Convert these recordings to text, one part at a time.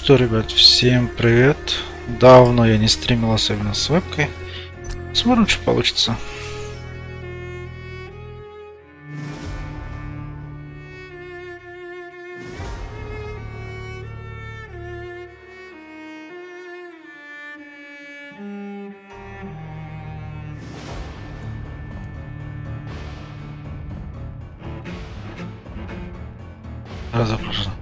что, ребят, всем привет. Давно я не стримил, особенно с вебкой. Смотрим, что получится. Разобрано.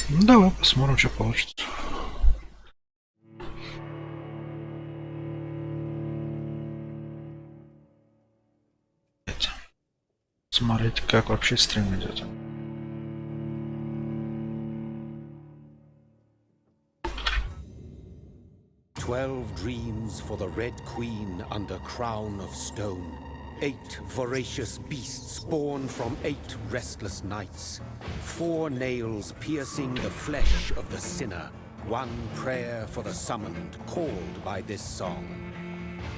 Ну, давай посмотрим, что получится. Смотрите, как вообще стрим идет. "12 dreams for the Red Queen under crown of stone. 8 voracious beasts born from 8 restless nights. 4 nails piercing the flesh of the sinner. 1 prayer for the summoned, called by this song.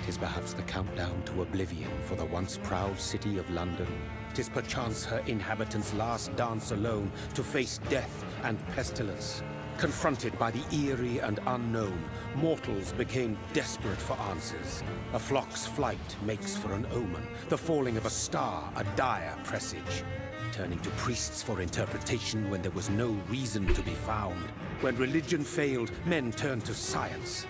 'Tis perhaps the countdown to oblivion for the once proud city of London. 'Tis perchance her inhabitants' last dance alone to face death and pestilence. Confronted by the eerie and unknown, mortals became desperate for answers. A flock's flight makes for an omen, the falling of a star a dire presage. Turning to priests for interpretation when there was no reason to be found. When religion failed, men turned to science.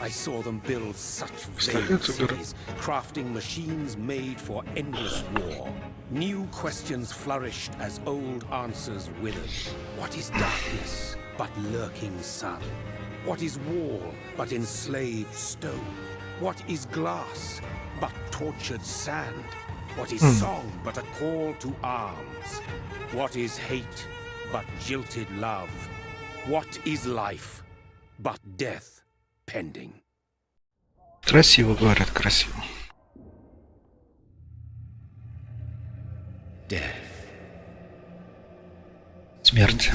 I saw them build such vague cities, crafting machines made for endless war. New questions flourished as old answers withered. What is darkness but lurking sun? What is wall but enslaved stone? What is glass but tortured sand? What is song but a call to arms? What is hate but jilted love? What is life but death pending? Красиво, говорят, красиво. Смерть.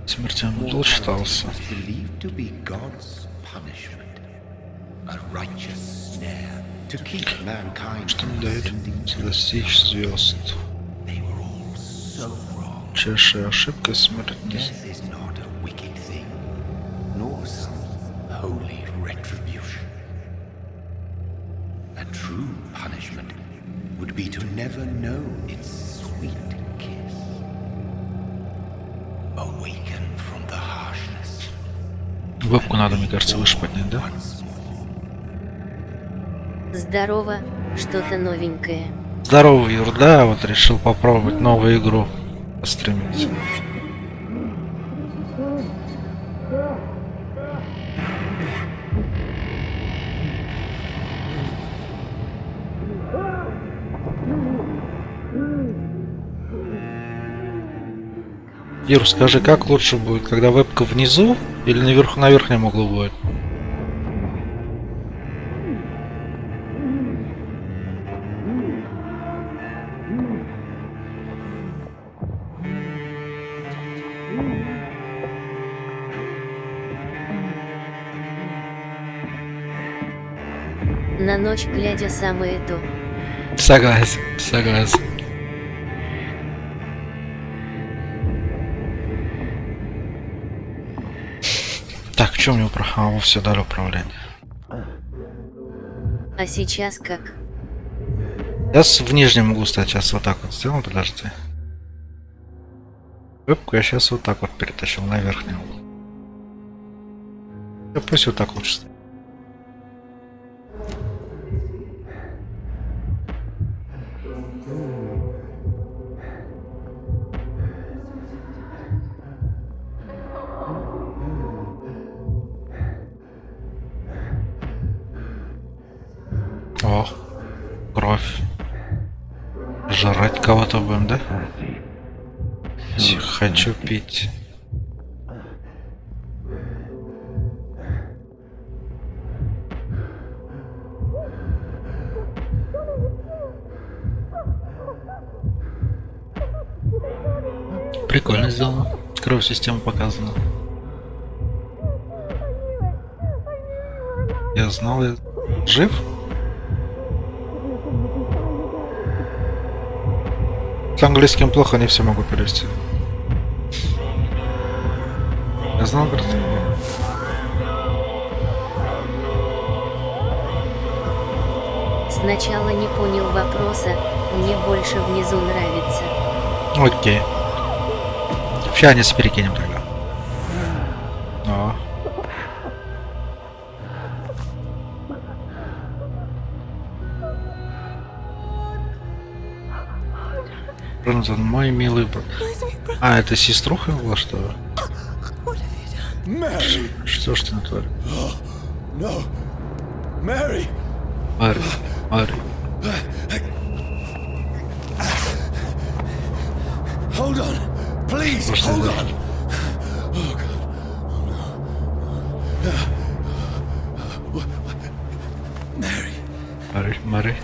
Смерть он был считался. Что не дает достичь звезд. Чаша ошибка смерть. Holy retribution. A true punishment would be to never know its sweet kiss. Awaken from the harshness. Вебку надо, мне кажется, выше поднять, да? Здорово, что-то новенькое. Здорово, Юр, да, вот решил попробовать новую игру постримить. Юр, скажи, как лучше будет, когда вебка внизу или наверху, на верхнем углу будет? На ночь глядя самое то. Согласен, согласен. Так, в чем у него во все дали управление? А сейчас как? Сейчас в нижнем углу, кстати, сейчас вот так вот сделаем, подожди. Вебку я сейчас вот так вот перетащил на верхний угол. Да пусть вот так лучше. О, кровь. Жрать кого-то будем, да? Хочу пить. Прикольно сделано. Кровь система показана. Я знал, я жив? С английским плохо, не все могу перевести. Я знал, говорит. Сначала не понял вопроса, мне больше внизу нравится. Окей. Сейчас не перекинем тогда. О. Бронзон, мой милый брат. А, это сеструха была, что ли? Что ж ты натворил? No. Mary! Мари, Мари. Hold on! Please, Что hold это? on! Oh God. Oh no. Mary. Мари, Мари.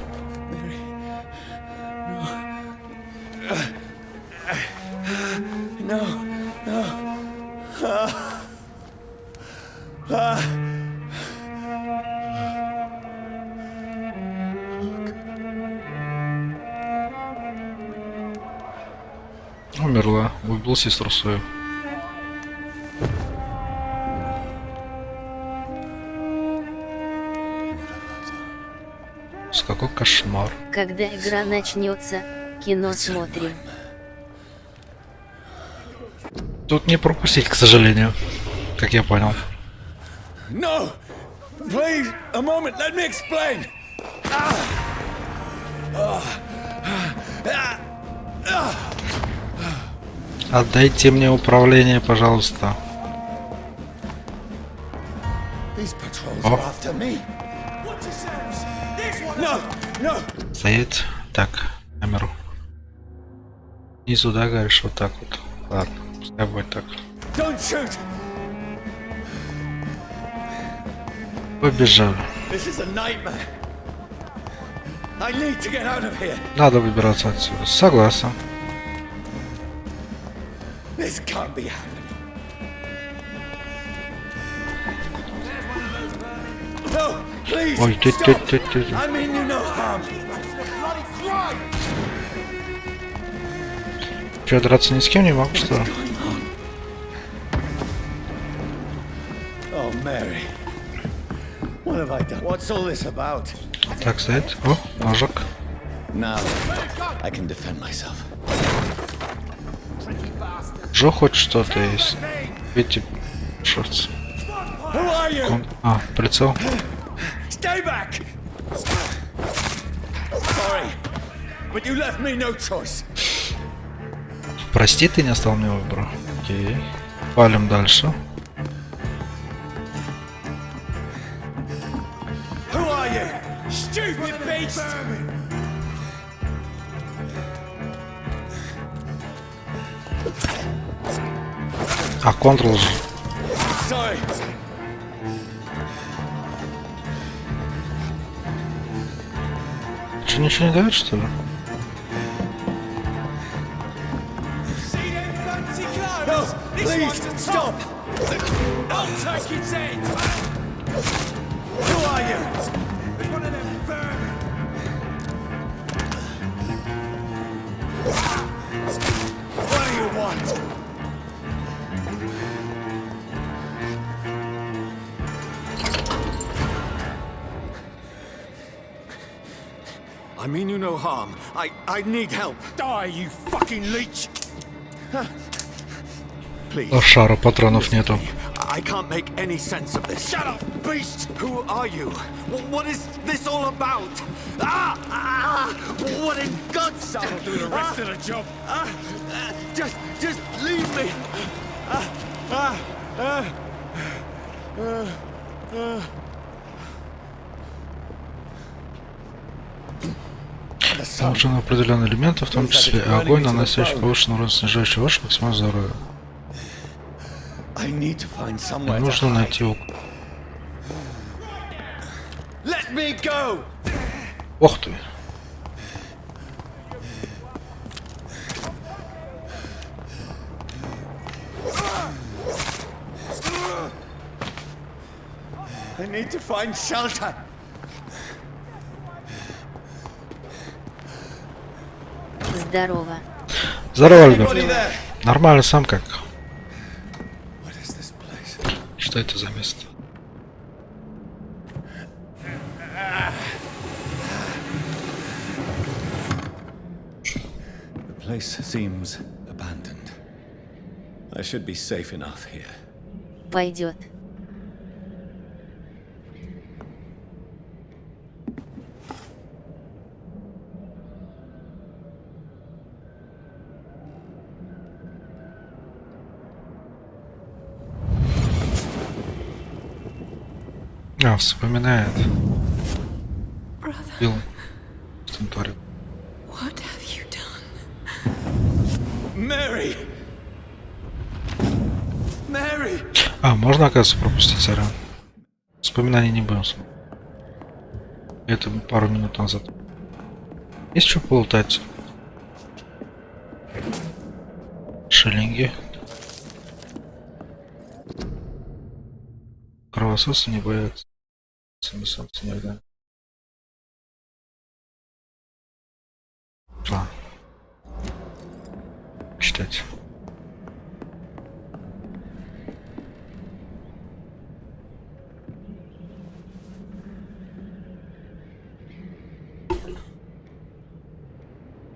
No. No. Умерла. Убил сестру свою. С какой кошмар. Когда игра начнется, кино смотрим. Тут не пропустить, к сожалению. Как я понял. No! Please, a moment, let me explain! Отдайте мне управление, пожалуйста. These patrols Oh. are after me. No! No! Стоять. Так, камеру. Снизу, да, говоришь, вот так вот. Ладно, пускай будет так. Don't shoot! Побежали. This is a nightmare. I need to get out of here. Надо выбираться отсюда. Согласен. This can't be happening. No, please, Ой, stop. тю. I mean you no harm. Че, я драться ни с кем не могу, что ли? Oh, Mary. What have I done? What's all this about? Так, стоит. О, ножик. Now, I can defend myself. Джо хоть что-то есть. Видите, шорт. Who are you? А, прицел. Stay back! Sorry, but you left me no choice. Прости, ты не оставил мне выбора. Окей. Палим дальше. Who are you? Stupid beast! А, контрол же. Sorry. Че, ничего не дает, что ли? No, please, stop! I'll take its head! Who are you? It's one of them vermin! What do you want? I mean you no harm. I need help. Die, you fucking leech! Please. Шара, патронов нету. I can't make any sense of this. Shut up, beast! Who are you? What is this all about? What in God's name? I'll do the rest of the job. Just leave me. Нужен определенный элемент, в том числе огонь, наносящий повышенный урон, снижающий ваше максимальное здоровье. Мне нужно найти окно. Ох ты! need to find shelter. Здорово. Здорово, Anybody Альберт. there? Нормально, сам как? What is this place? Что это за место? The place seems abandoned. I should be safe enough here. Пойдет. А, вспоминает. Билл. Что он творил? What have you done? Mary! Mary! А, можно, оказывается, пропустить сорян. Вспоминаний не будем смотреть. Это пару минут назад. Есть что полутать? Шиллинги. Кровососы не боятся. Сами солнца никогда. Два. Читать.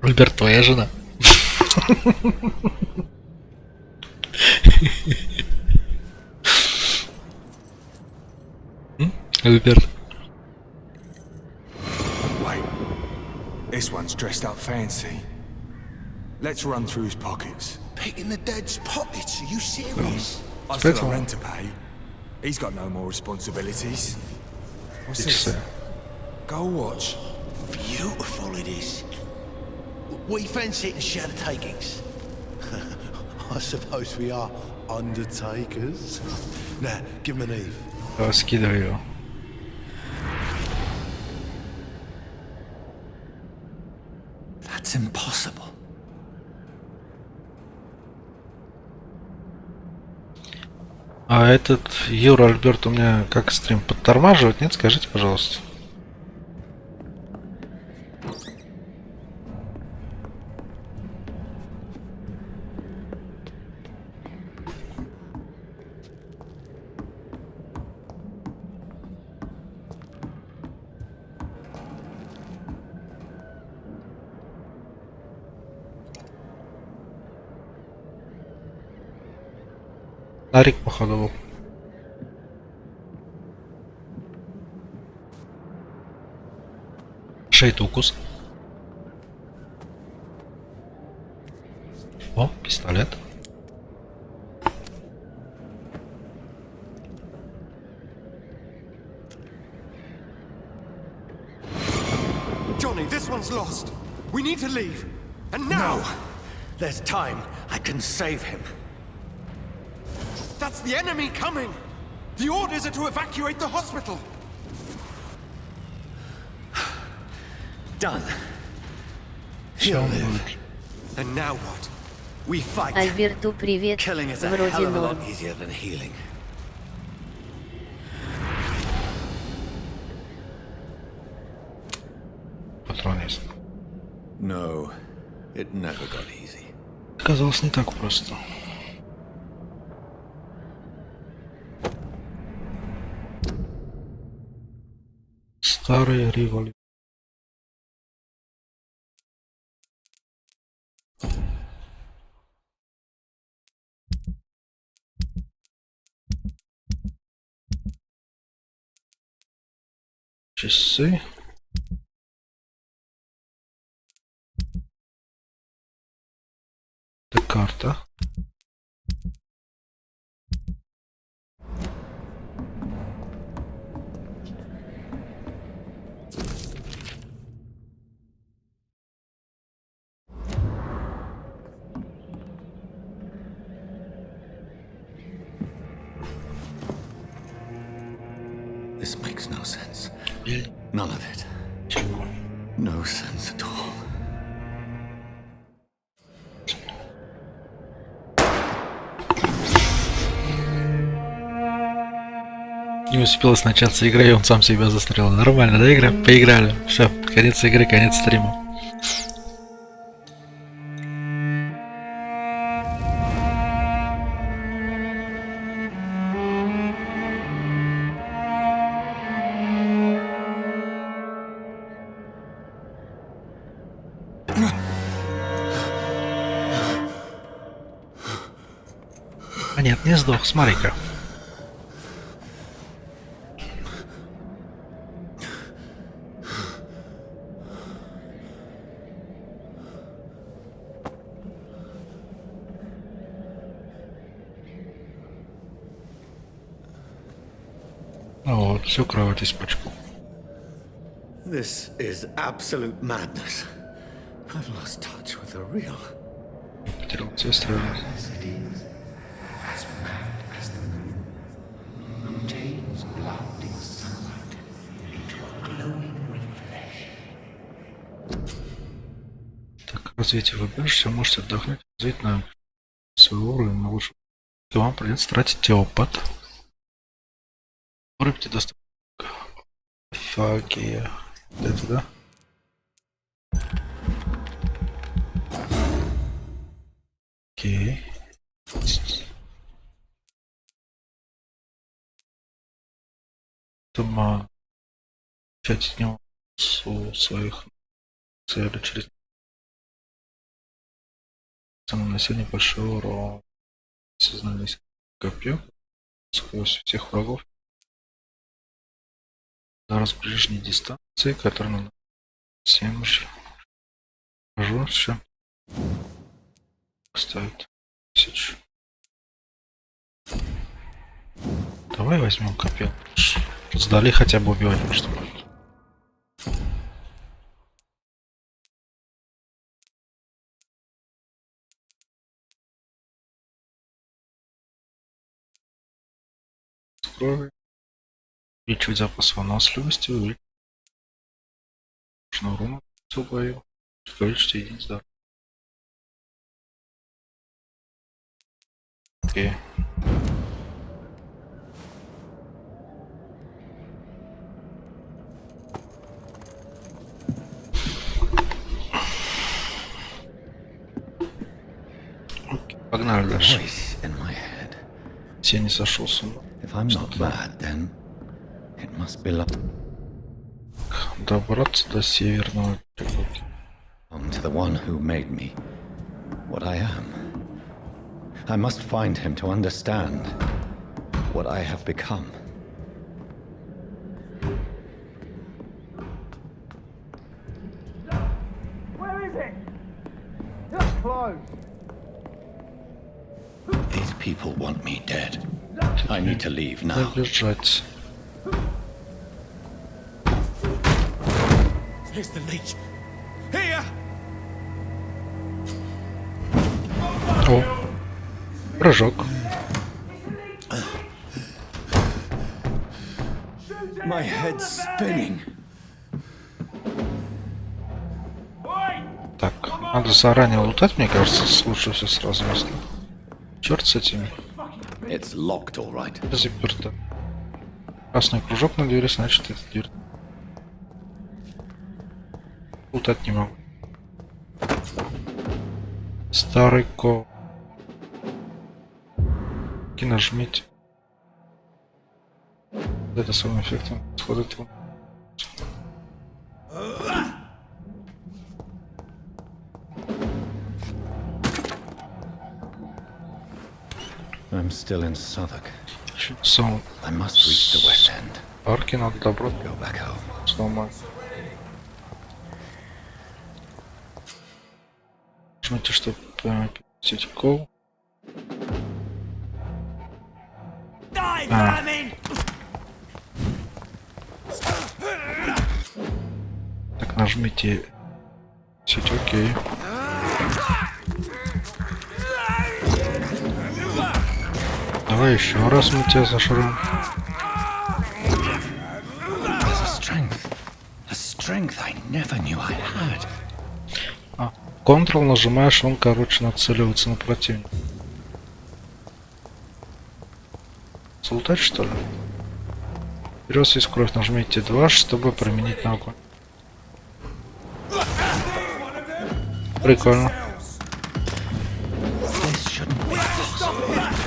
Альберт, твоя жена. Альберт. Wait, this one's dressed up fancy. Let's run through his pockets. Picking the dead's pockets? Are you serious? I've still Better. got rent to pay. He's got no more responsibilities. What's this? It's, Go watch. Beautiful it is. We fancy it and share the takings. I suppose we are undertakers. Now, give him an Eve. скидывай его. That's impossible. А этот Юра Альберт у меня как стрим подтормаживает? Нет, скажите, пожалуйста. Нарик, походу, был. Шейт укус. О, пистолет. Johnny, this one's lost. We need to leave. And now! No. There's time. I can save him. That's the enemy coming! The orders are to evacuate the hospital! Done. He'll live. And now what? We fight. Альберту привет. Killing is a Вроде hell of a норм. lot easier than healing. Патрон есть. No, it never got easy. Оказалось, не так просто. Старый револьвер. Часы. Это карта. This makes no sense. Или None of it. чего? No sense at all. Не успелось начаться игра, и он сам себя застрял. Нормально, да, игра? Поиграли. Все, конец игры, конец стрима. А нет, не сдох, смотри-ка. Ну вот, всю кровать испачкал. This is absolute madness. I've lost touch with the real. Потерял связь с реальностью. Так, развитие выбираешь, вы можете отдохнуть, развить на свой уровень на лучшем. И вам придется тратить опыт. Рыбки достаточно. Фаги. Это да? Окей. Там начать с него своих целей через наносение большого урона. Сознание копье сквозь всех врагов до распоряжения дистанции, которая на 7 же. Жестче. Ставит 1000. Давай возьмем копье. Сдали хотя бы убивать, что будет. Скрой. Увеличивать запас выносливости, увеличивать урона в бою, количество единиц здоровья. Окей. Окей, погнали дальше. Тень не сошел с ума. Добраться до северного берега. To the one who made me what I am. I must find him to understand what I have become. Where is it? Just close. These people want me dead. I need to leave now. Бежать. Here's the leech. Here! О, прыжок. My head's spinning. Так, надо заранее лутать, мне кажется, лучше все сразу если. Черт с этими. It's locked, all right. Заперто. Красный кружок на двери, значит это дверь. Лутать не могу. Старый ко. И нажмите. Это своим эффектом сходит в. I'm still in Southwark. Сам. I must reach the West End. Арки надо добро. Go back home. Сломать. Нажмите, чтобы переместить кол. Так, нажмите сеть, окей. Давай еще раз мы тебя зашрем. Ctrl нажимаешь, он, короче, нацеливается на противника. Слутать, что ли? Берется из кровь, нажмите 2, чтобы применить на огонь. Прикольно. This shouldn't be.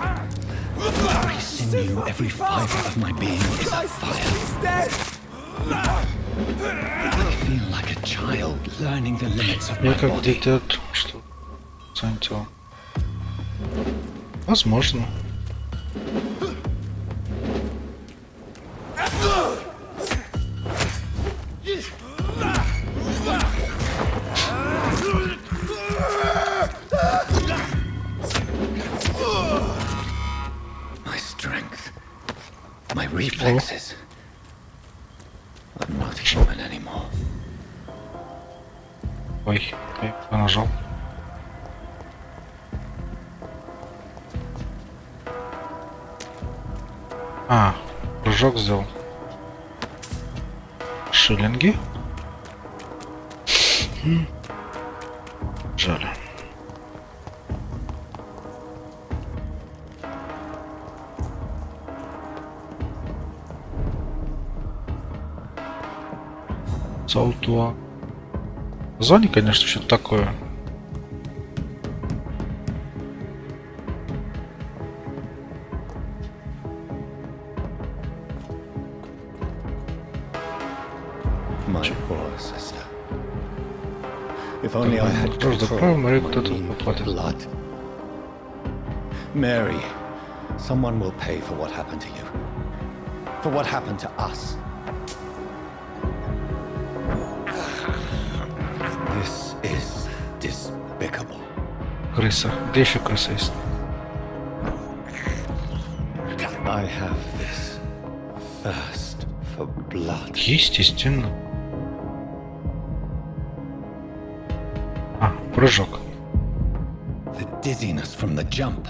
Every sinew, every fiber of my being is afire. I feel like a child learning the limits of my Я как body. дитя, что своим телом. Возможно. My strength, my reflexes. I'm not human anymore. Ой, я нажал. А, прыжок сделал. Шиллинги. Жаль. Зовут. Название, конечно, что-то такое. My poor sister. If only I had Тоже control правильно, Мария, over кто-то my поплатит. blood. Mary, someone will pay for what happened to you. For what happened to us. This is despicable. Крыса. Где еще крыса есть? I have this thirst for blood. Естественно. А, прыжок. The dizziness from the jump.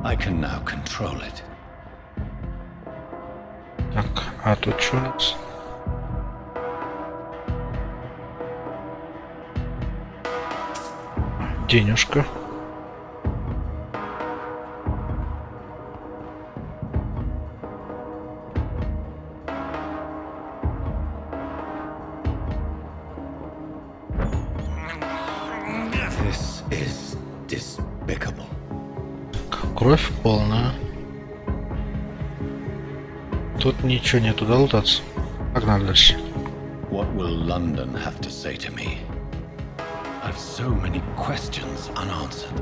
I can now control it. Так, а тут что у нас? Денежка. This is despicable. Кровь полная. Тут ничего нету, да, лутаться? Погнали дальше. What will London have to say to me? I've so many questions unanswered.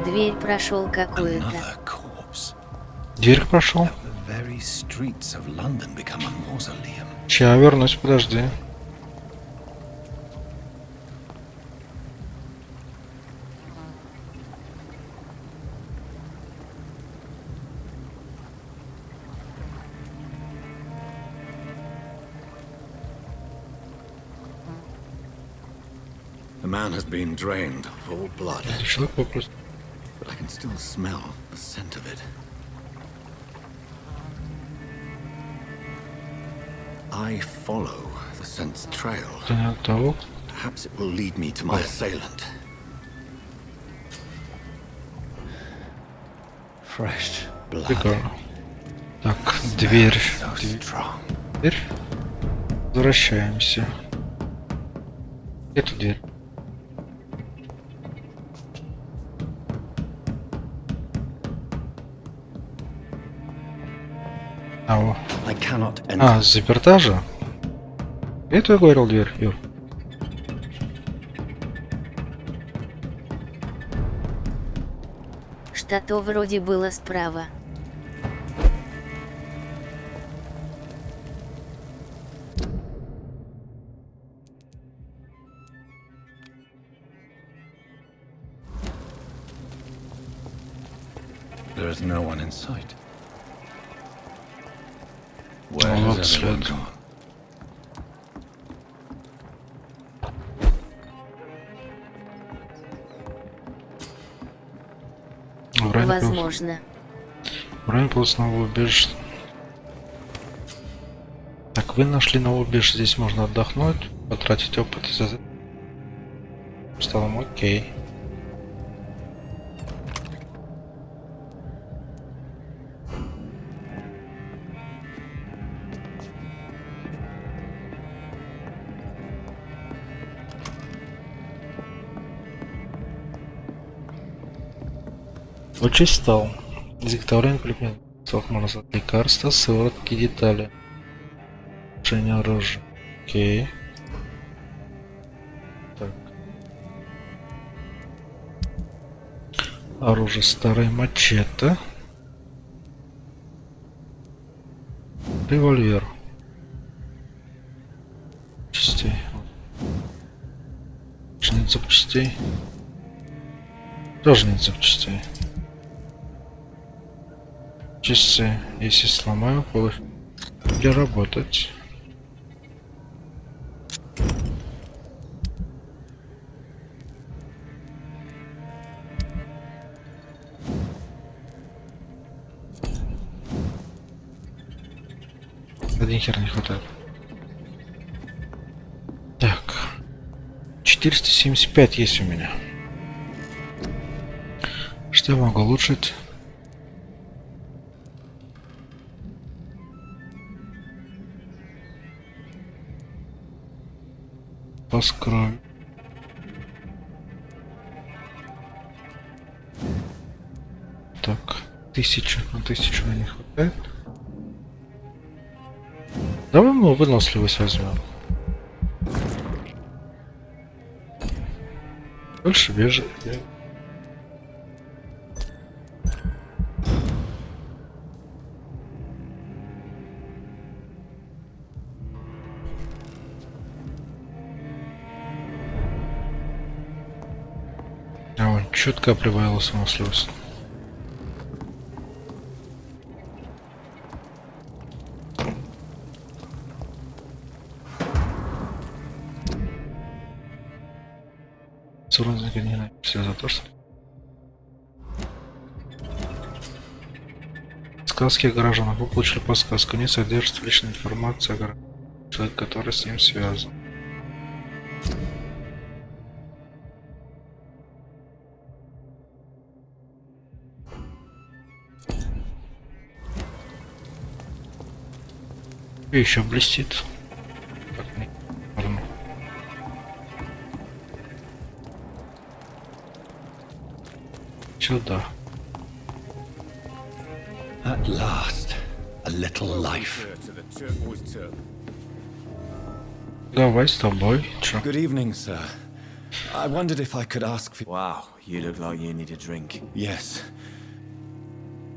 Дверь прошел какую-то. Another corpse. Дверь прошел. The very streets of London become a mausoleum. Сейчас вернусь, подожди. The man has been drained of all blood, Человек вопрос. but I can still smell the scent of it. I follow the scent's trail. Это не от того. Perhaps it will lead me to my assailant. Fresh blood. Прикольно. Так, дверь. So strong. Дверь. Возвращаемся. Это дверь. А, I cannot enter. а, заперта же? Это я говорил дверь, Юр. Что-то вроде было справа. There is no one in sight. Oh, Where has that's everyone good. gone? Возможно. Уровень плюс нового убежища. Так, вы нашли новое убежище. Здесь можно отдохнуть, потратить опыт. Стало окей. Очень стал. Изготовление предметов. Можно создать лекарства, сыворотки, детали. Улучшение оружия. Окей. Так. Оружие старое мачете. Револьвер. Частей. Нет запчастей. Тоже нет запчастей. Часы. Если сломаю, получится переработать. Один хер не хватает. Так. 475 есть у меня. Что я могу улучшить? Поскрою. Так, 1000. На 1000 мне не хватает. Давай мы выносливость возьмем. Больше бежит. А он четко прибавилась выносливость. Все за то, что сказки о горожанах. Вы получили подсказку. Не содержит личной информации о горожанах, человек, который с ним связан. И еще блестит. Сюда. At last, a little life. Давай с тобой. Чё? Good evening, sir. I wondered if I could ask for... Wow, you look like you need a drink. Yes.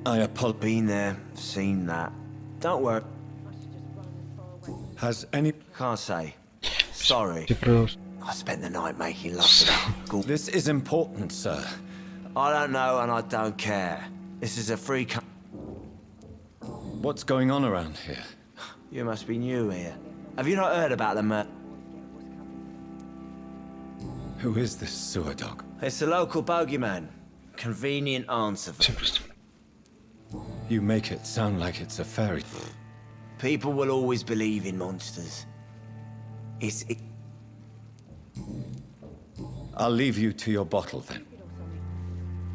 I apologize. Been there, seen that. Don't worry. Has any... Can't say. Sorry. Ты прав. I spent the night making love to that ghoul. This is important, sir. I don't know and I don't care. This is a free What's going on around here? You must be new here. Have you not heard about the murder? Who is this sewer dog? It's the local bogeyman. Convenient answer for... You make it sound like it's a fairy. People will always believe in monsters. I'll leave you to your bottle then.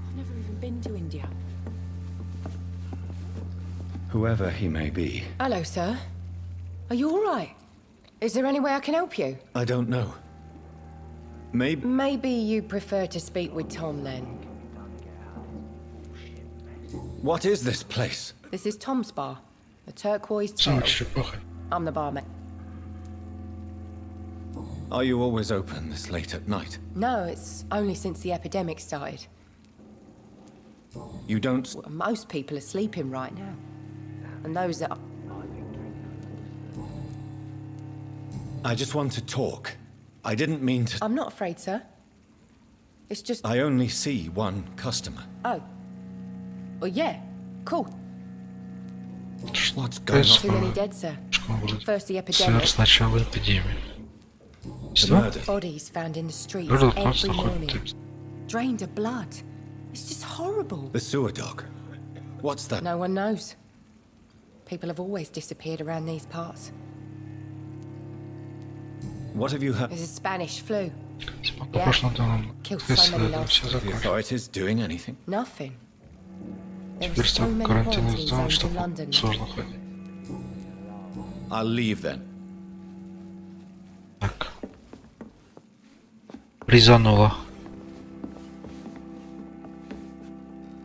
I've never even been to India. Whoever he may be. Hello, sir. Are you all right? Is there any way I can help you? I don't know. Maybe... Maybe you prefer to speak with Tom, then. What is this place? This is Tom's bar. A turquoise Самый turtle. черепахой. I'm the barman. Are you always open this late at night? No, it's only since the epidemic started. You don't... Most people are sleeping right now. And those that are... I just want to talk. I didn't mean to... I'm not afraid, sir. It's just... I only see one customer. Oh. Well, yeah. Cool. What's going on? Too many dead, sir. First the epidemic. С начала эпидемии. The murder. Bodies found in the streets Люди every просто morning. ходят. Drained of blood. It's just horrible. The sewer dog. What's that? No one knows. People have always disappeared around these parts. What have you heard? There's a Spanish flu. Похож на то, Killed если so many это loves. все Are the закончится. authorities doing anything? Nothing. There Теперь are so стал many карантинный quarantine зон, zones что in London. сложно ходить. I'll leave then. Так. Резануло.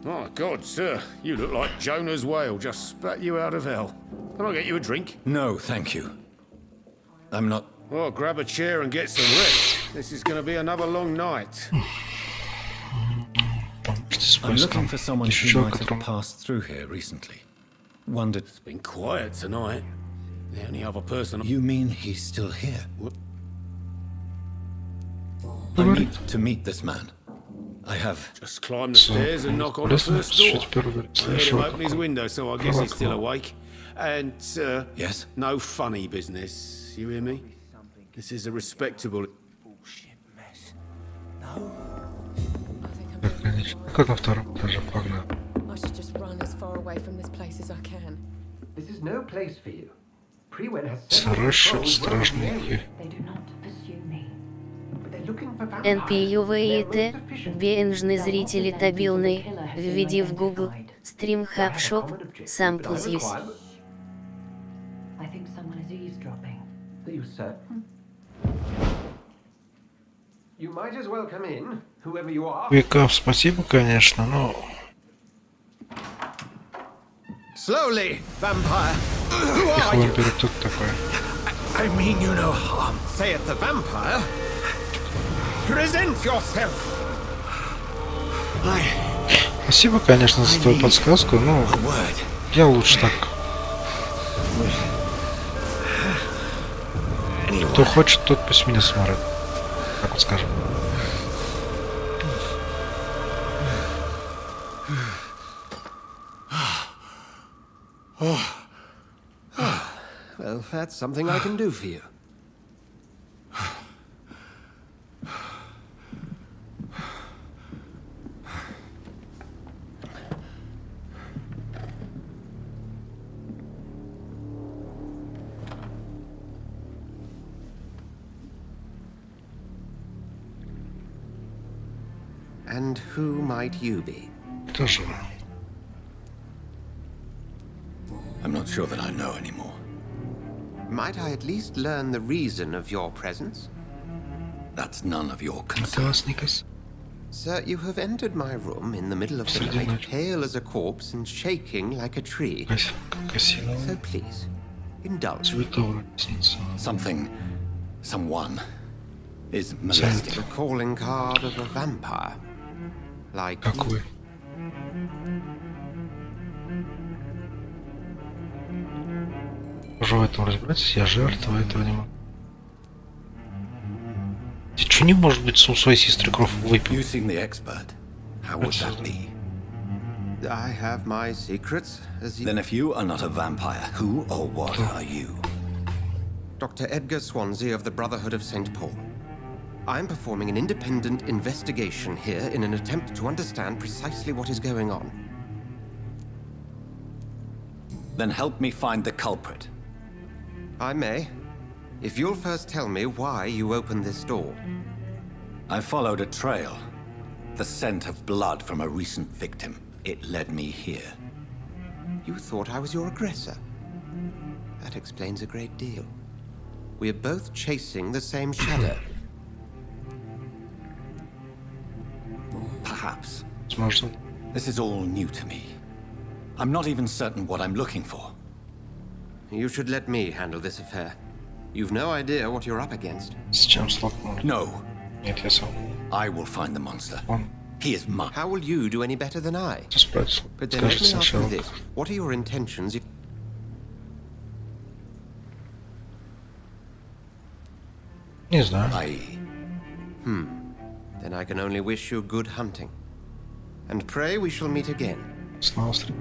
My God, sir, you look like Jonah's whale just spat you out of hell. Can I get you a drink? No, thank you. I'm not... Well, grab a chair and get some rest. This is going to be another long night. I'm looking for someone who might have passed through here recently. Wondered... It's been quiet tonight. The only other person... You mean he's still here? I need to meet this man. I have... Just climb the stairs and knock on the first door. I heard him open his window, so I guess he's still awake. And, Yes? no funny business. You hear me? This is a respectable... Как на втором этаже погнал. I should just run as far away from this place as I can. This is no place for you. Priwen has Сращивать страшные. They do not pursue me. but they're looking for vampires. НПЮВИТ, бенжный зритель табилный, введи в Google, Стрим хабшоп, сам пользуюсь. I think someone is eavesdropping. Are you certain? You might as well come in, whoever you are. Векав, спасибо, конечно, но... Slowly, vampire. Who Их are you? вампир тут такой. I mean you no harm. Saith the vampire. Present yourself. Спасибо, конечно, за твою подсказку, но A word. я лучше так. Кто хочет, тот пусть меня смотрит. Так вот скажем. Well, that's something I can do for you. And who might you be? Тоже. I'm not sure that I know anymore. Might I at least learn the reason of your presence? That's none of your Это concern. вас, Никас? Sir, you have entered my room in the middle of the Среди night, ночи. pale as a corpse and shaking like a tree. Красиво. So please, indulge. Цветовая ресница. Someone is molesting. The calling card of a vampire. Like you. Какой? Уже в этом разбираться, я жертва этого не могу. Ты что не может быть у своей сестры кровь выпил? You seem the expert. How would that be? I have my secrets, as you... Then if you are not a vampire, who or what are you? Dr. Edgar Swansea of the Brotherhood of St. Paul. I'm performing an independent investigation here in an attempt to understand precisely what is going on. Then help me find the culprit. I may, if you'll first tell me why you opened this door. I followed a trail. The scent of blood from a recent victim. It led me here. You thought I was your aggressor. That explains a great deal. We're both chasing the same shadow. Perhaps. Возможно. This is all new to me. I'm not even certain what I'm looking for. You should let me handle this affair. You've no idea what you're up against. С чем столкнулись? No, Нет, я сам. I will find the monster. Он He is mine. How will you do any better than I? справится. But then let Скажет me ask you сначала. this. What are your intentions if... Не знаю. Then I can only wish you good hunting. And pray we shall meet again. Снова стрим.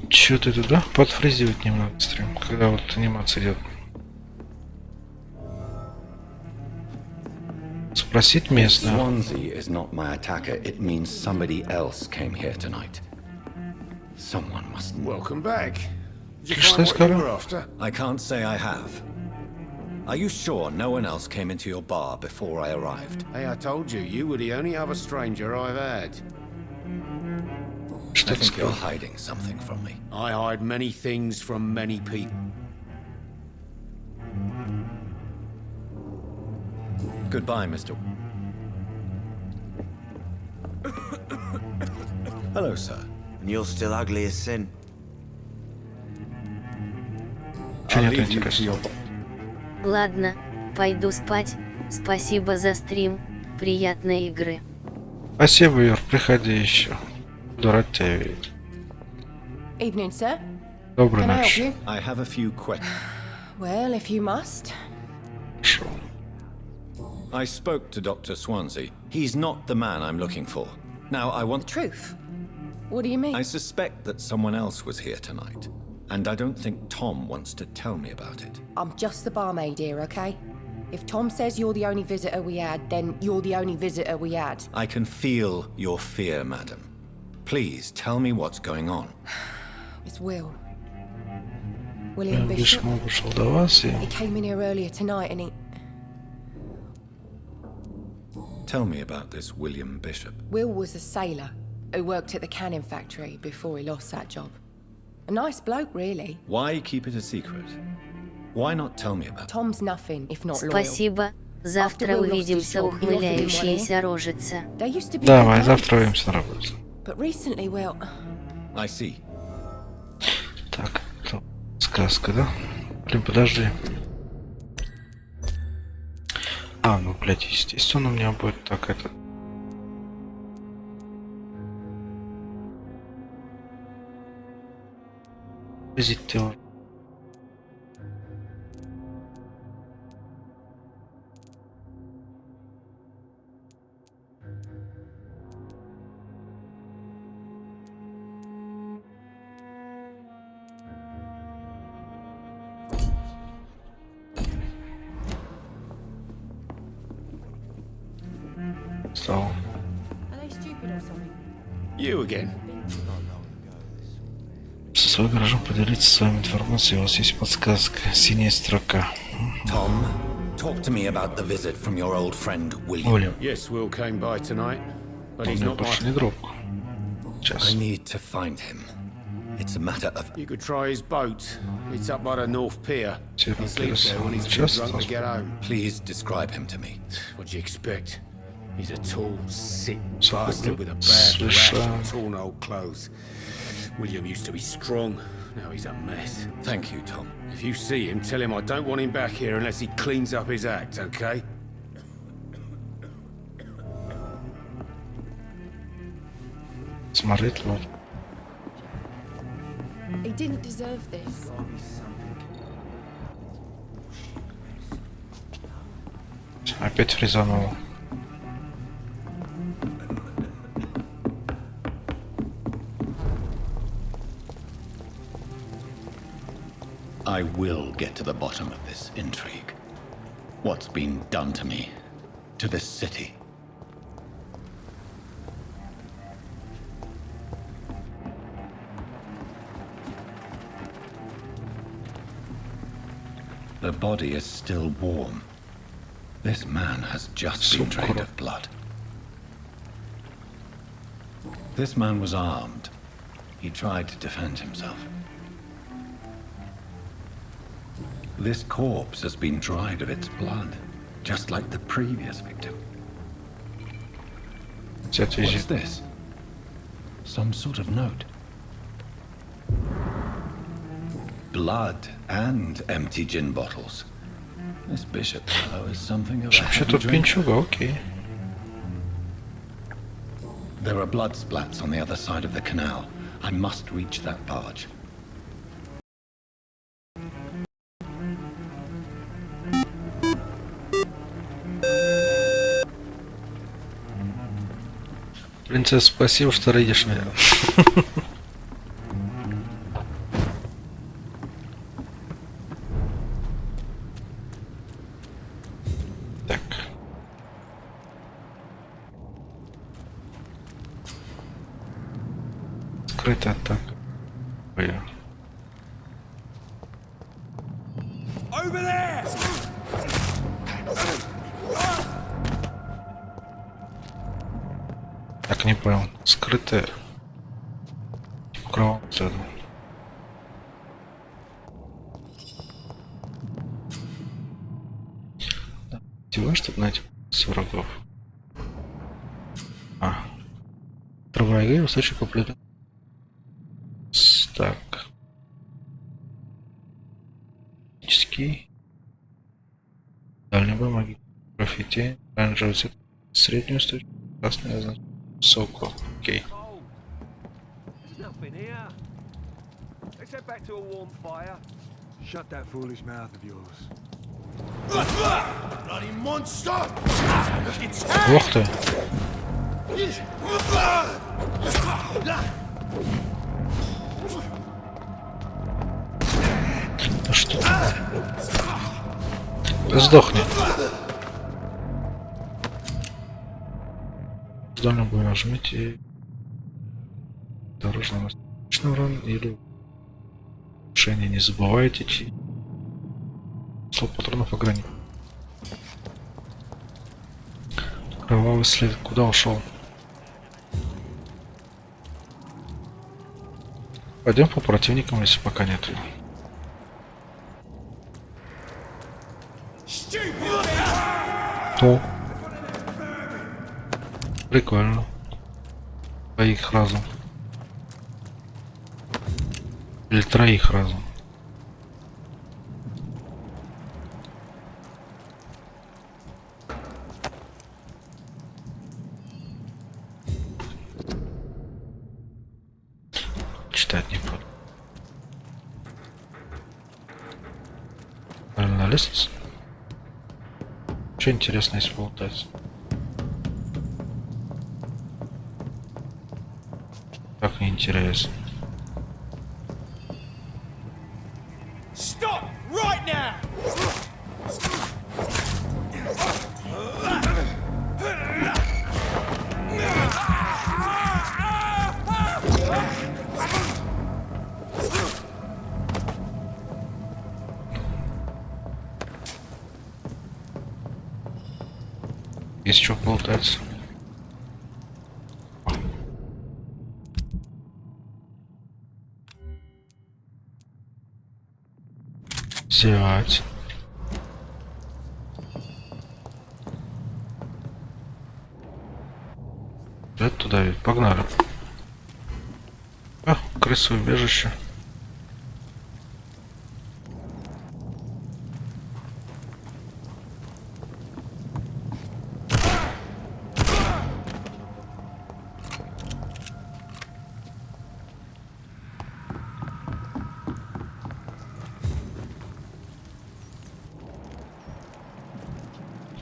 Чё ты туда? Подфризивать немного стрим, когда вот анимация идет. Спросить местных. Swansea is not my attacker. It means somebody else came here tonight. Someone must. Welcome back. Did you Что find what you сказал? were after? I can't say I have. Are you sure no one else came into your bar before I arrived? Hey, I told you, you were the only other stranger I've had. I Что ты think you're сказал? hiding something from me. I hide many things from many people. Goodbye, Mr. Hello, sir. And you're still ugly as sin. Че I'll нет leave you to интересного? your. Ладно, пойду спать. Спасибо за стрим. Приятной игры. Спасибо, Юр, приходи еще. Буду рад тебя видеть. Evening, sir. Доброй Can I help ночи. you? I have a few questions. Well, if you must. Хорошо. I spoke to Dr. Swansea. He's not the man I'm looking for. Now, I want. Truth. What do you mean? I suspect that someone else was here tonight. And I don't think Tom wants to tell me about it. I'm just the barmaid here, okay? If Tom says you're the only visitor we had, then you're the only visitor we had. I can feel your fear, madam. Please tell me what's going on. It's Will. William Видишь, Bishop. он вышел до вас и... He came in here earlier tonight and he... Tell me about this William Bishop. Will was a sailor who worked at the canning factory before he lost that job. A nice bloke, really. Why keep it a secret? Why not tell me about it? Tom's nothing if not loyal. Спасибо. Завтра увидимся, ухмыляющаяся рожица. There used to be Давай, good завтра days, увидимся на работе. but recently, well, I see. Так, это сказка, да? Блин, подожди. А, ну, блядь, естественно, у меня будет так это... Зритель. Стал. are they stupid or something? You again? Со своим гаражом поделиться с вами информацией. У вас есть подсказка. Синяя строка. Tom, talk to me about the visit from your old friend William. William. Yes, Will came by tonight, but Он he's мне not больше my... не друг. I Сейчас. need to find him. It's a matter of. You could try his boat. It's up by the North Pier. Тебе He sleeps there when he's too интересно? drunk to get home. Please describe him to me. What do you expect? He's a tall, sick So, bastard with a bad слышь, rash and torn old clothes. William used to be strong. Now he's a mess. Thank you, Tom. If you see him, tell him I don't want him back here unless he cleans up his act, okay? Смотреть вот. He didn't deserve this. Опять фризануло. I will get to the bottom of this intrigue. What's been done to me, to this city. The body is still warm. This man has just been drained of blood. This man was armed. He tried to defend himself. This corpse has been dried of its blood, just like the previous victim. What's this? Some sort of note. Blood and empty gin bottles. This bishop fellow is something of a Вообще heavy тут drinker. пинчуга, окей. There are blood splats on the other side of the canal. I must reach that barge. Принцесса, спасибо, что рейдишь меня. Так. Скрытая атака. Так, не понял. Скрытая. Кровавым цветом. Активируй, чтобы найти врагов. Трава игры в случае попадания. Так. Магический. Дальний бой, магический. Граффити. Оранжевый цвет. Среднюю стойку. Красный означает высокую. Окей. Shut that foolish mouth of yours. Bloody monster! Ух ты! А что? Сдохни. Дальний бой нажмите. Осторожно, на урон или решение не забывайте. Число патронов ограничено. Кровавый след. Куда ушел? Пойдем по противникам, если пока нет. О. Прикольно. Двоих разом. Или троих разом. Читать не буду. Наверное, на лестнице. Что интересно, если болтать? Так неинтересно. Stop right now! Есть что болтать. Взять. Это туда ведь. Погнали. Крысовое убежище.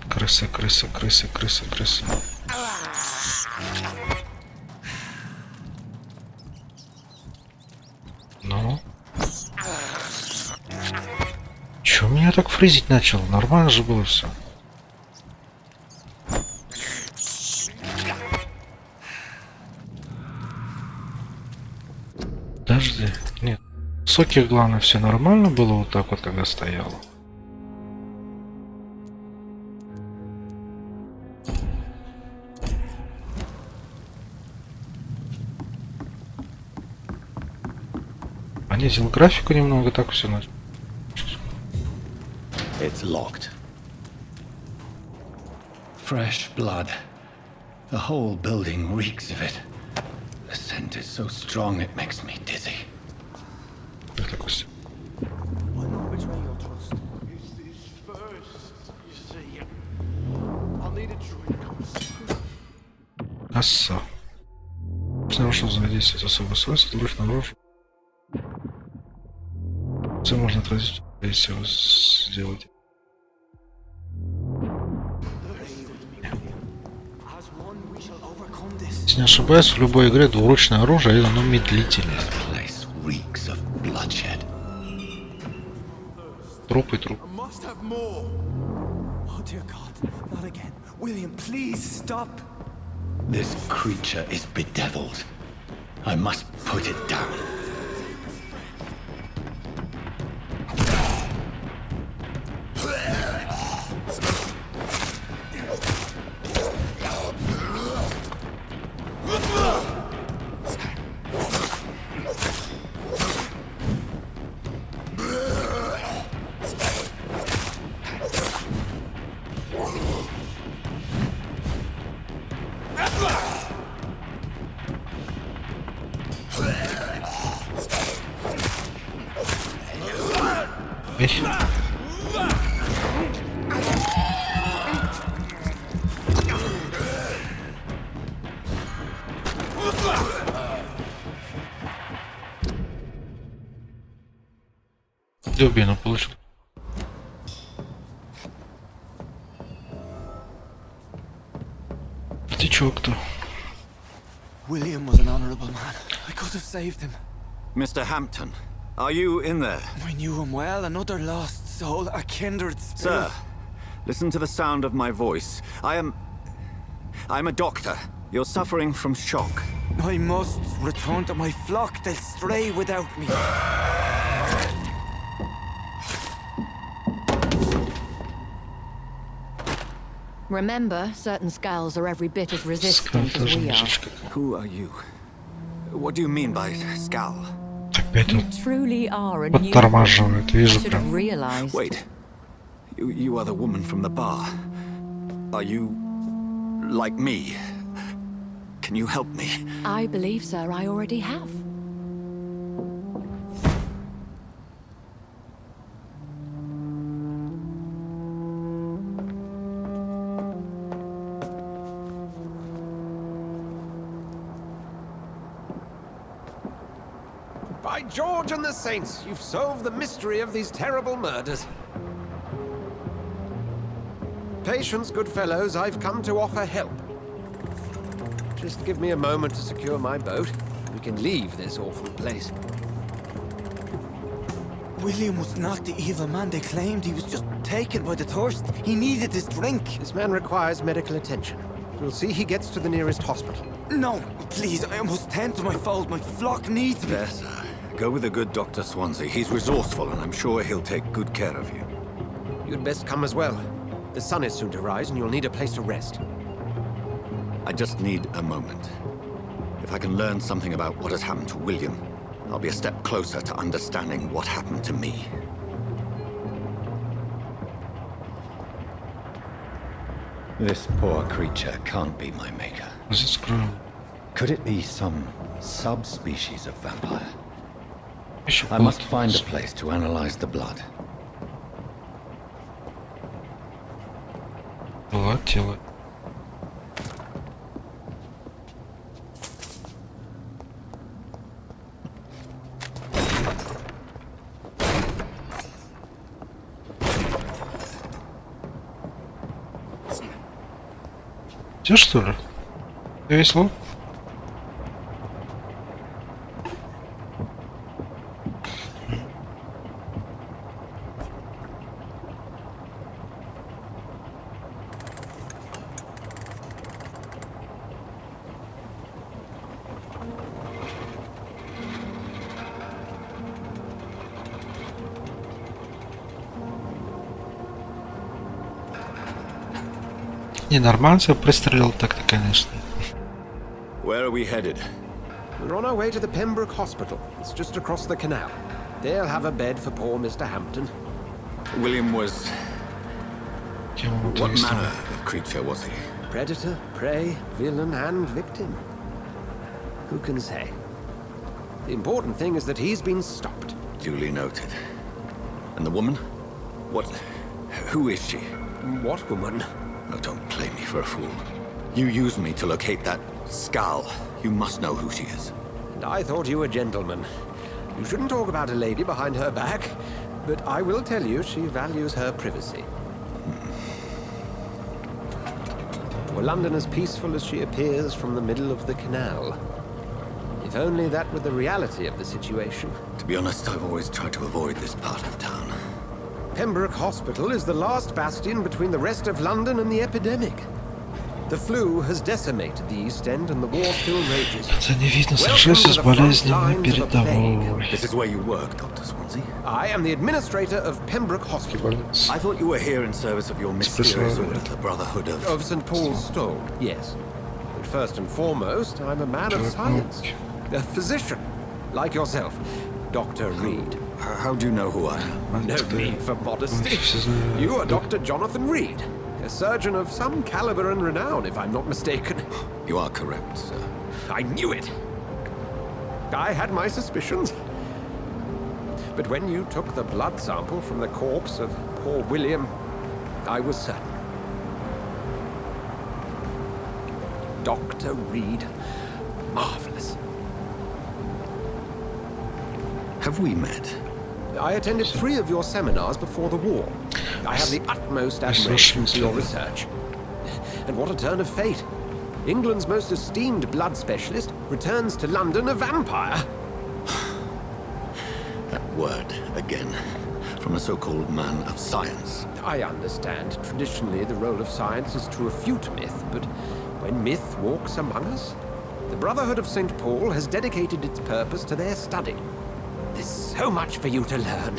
Крыса, крыса, крыса, крыса, крыса. Ну? Чё меня так фризить начал? Нормально же было все. Подожди. Нет. В высоких, главное, все нормально было вот так вот, когда стояло. Понизил графику немного, так все начало. It's locked. Fresh blood. The whole building reeks of it. The scent is so strong it makes me dizzy. Why not betray your trust? Use this first, you see. I'll need a drink. Касса. Нарушил взаимодействие с особой свойств, брось наружу. Все можно отразить, если его сделать. Если не ошибаюсь, в любой игре двуручное оружие, оно медлительное. Труп и труп. This creature is bedeviled. I must put it down. Дубину получил. Ты чё, кто? William was an honorable man. I could have saved him. Mr. Hampton, are you in there? I knew him well, another lost soul, a kindred spirit. Sir, listen to the sound of my voice. I'm a doctor. You're suffering from shock. I must return to my flock. They'll stray without me. Remember, certain skulls are every bit as resistant as we are. Who are you? What do you mean by skull? You truly are a new Подтормаживает, вижу should have прям. realized. Wait. You are the woman from the bar. Are you like me? Can you help me? I believe, sir, I already have. By George and the Saints, you've solved the mystery of these terrible murders. Patience, good fellows, I've come to offer help. Just give me a moment to secure my boat. We can leave this awful place. William was not the evil man they claimed. He was just taken by the thirst. He needed his drink. This man requires medical attention. We'll see he gets to the nearest hospital. No, please, I must tend to my fold. My flock needs me. Yes, sir. Go with the good Dr. Swansea. He's resourceful, and I'm sure he'll take good care of you. You'd best come as well. The sun is soon to rise, and you'll need a place to rest. I just need a moment. If I can learn something about what has happened to William, I'll be a step closer to understanding what happened to me. This poor creature can't be my maker. Could it be some subspecies of vampire? I must find a place to analyze the blood. Тело. Все что ли? Весело? Не, нормально пристрелил так-то, конечно. Where are we headed? We're on our way to the Pembroke Hospital. It's just across the canal. They'll have a bed for poor Mr. Hampton. William was... What manner of creature was he? Predator, prey, villain, and victim. Who can say? The important thing is that he's been stopped. Duly noted. And the woman? What... who is she? What woman? Oh, don't play me for a fool. You used me to locate that skull. You must know who she is. And I thought you a gentleman. You shouldn't talk about a lady behind her back, but I will tell you she values her privacy. Were London as peaceful as she appears from the middle of the canal? If only that were the reality of the situation. To be honest, I've always tried to avoid this part of town. Pembroke Hospital is the last bastion between the rest of London and the epidemic. The flu has decimated the East End and the war still rages. Это не видно, сражайся с болезнью передовой. This is where you work, Dr. Swansea. I am the administrator of Pembroke Hospital. I thought you were here in service of your mysterious order, the Brotherhood of St. Paul's Stole, yes. But first and foremost, I'm a man of science. A physician, like yourself, Dr. Reed. How do you know who I am? No need for modesty. You are Dr. Jonathan Reed, a surgeon of some caliber and renown, if I'm not mistaken. You are correct, sir. I knew it. I had my suspicions. But when you took the blood sample from the corpse of poor William, I was certain. Dr. Reed. Marvelous. Have we met? I attended 3 of your seminars before the war. I have the utmost admiration for your research. And what a turn of fate. England's most esteemed blood specialist returns to London a vampire. That word, again, from a so-called man of science. I understand. Traditionally, the role of science is to refute myth, but when myth walks among us, the Brotherhood of St. Paul has dedicated its purpose to their study. There's so much for you to learn.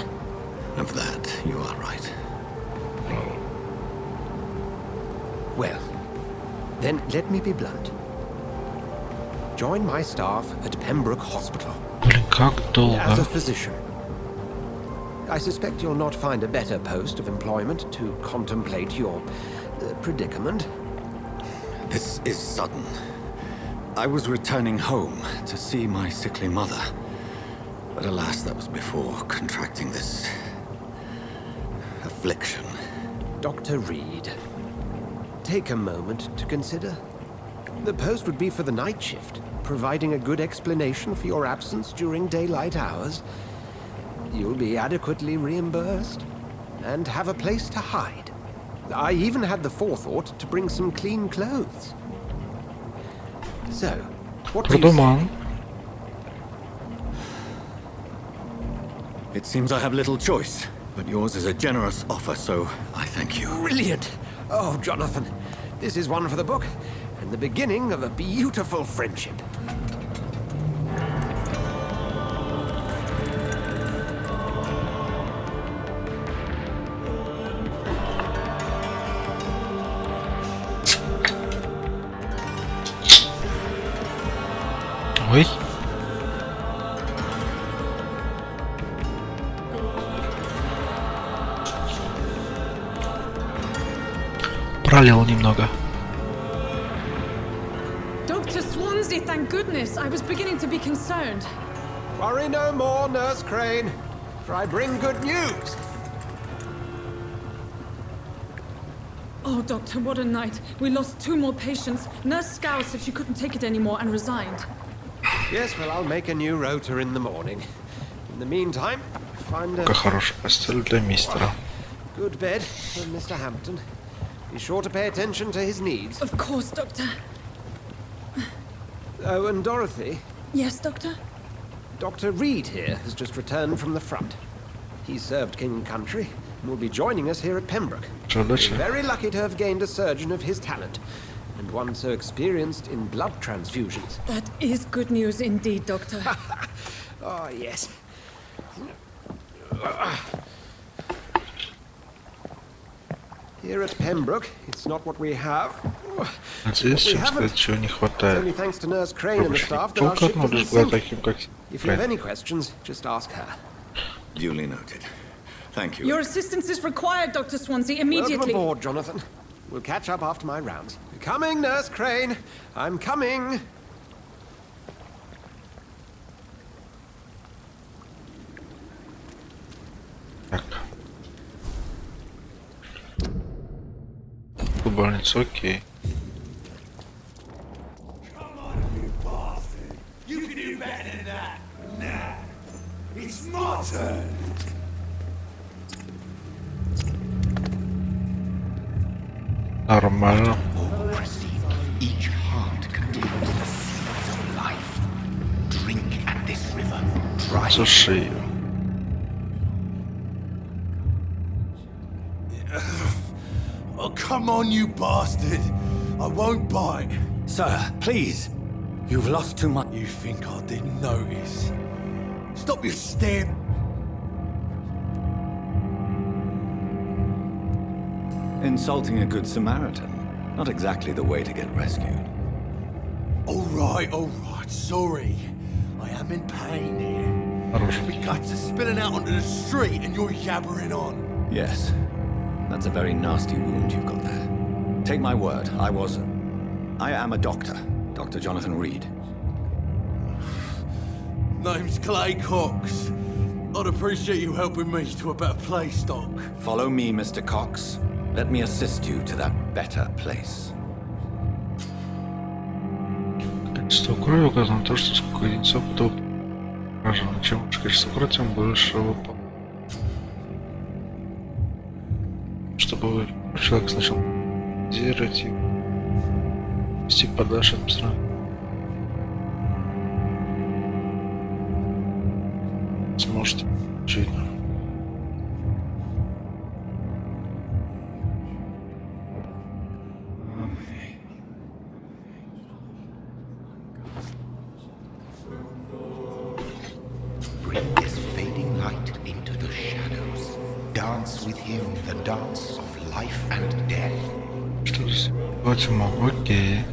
Of that, you are right. Well, then let me be blunt. Join my staff at Pembroke Hospital. As a physician. I suspect you'll not find a better post of employment to contemplate your predicament. This is sudden. I was returning home to see my sickly mother. But alas, that was before contracting this affliction. Dr. Reed, take a moment to consider. The post would be for the night shift, providing a good explanation for your absence during daylight hours. You'll be adequately reimbursed and have a place to hide. I even had the forethought to bring some clean clothes. So, what do you say? It seems I have little choice, but yours is a generous offer, so I thank you. Brilliant! Oh, Jonathan, this is one for the book, and the beginning of a beautiful friendship. Ой. Пролил немного. Dr. Swansea, thank goodness. I was beginning to be concerned. Worry no more, Nurse Crane, for I bring good news. Oh, Doctor, what a night. We lost 2 more patients. Nurse Scow said she couldn't take it anymore and resigned. Yes, well, I'll make a new rota in the morning. In the meantime, find a Хорошая постель для мистера. good bed for Mr. Hampton. Be sure to pay attention to his needs. Of course, Doctor. Oh, and Dorothy. Yes, Doctor? Dr. Reed here has just returned from the front. He served King and Country and will be joining us here at Pembroke. We're very lucky to have gained a surgeon of his talent, and one so experienced in blood transfusions. That is good news indeed, Doctor. Oh, yes. Here at Pembroke, it's not what we have. Здесь, чем сказать, чего не хватает. Only thanks to Nurse Crane and the staff that our ship doesn't sink. If you have any questions, just ask her. Duly noted. Thank you. Your assistance is required, Dr. Swansea, immediately. Welcome aboard, Jonathan. We'll catch up after my rounds. Coming, Nurse Crane. I'm coming. Так. В больницу, окей. You can do better than that. Nah. It's my turn. Нормально. Each heart contains the seeds of life. Drink at this river. Dry. Суши ее. Oh, come on, you bastard. I won't bite. Sir, please. You've lost too much. You think I didn't notice? Stop your stare. Insulting a good Samaritan. Not exactly the way to get rescued. All right, sorry. I am in pain here. My guts are spilling out onto the street and you're yabbering on. Yes. That's a very nasty wound you've got there. Take my word, I am a doctor. Dr. Jonathan Reed. Name's Clay Cox. I'd appreciate you helping me to a better place, Doc. Follow me, Mr. Cox. Let me assist you to that better place. Количество крови указано на то, что сколько единиц опыта поражено. Чем больше количество крови, тем больше выпал. Чтобы человек сначала делать и вести подальше от страны. Сможете жить. Bring this fading light into the shadows. Dance with him the dance of life and death. Что здесь? Вот ему, окей.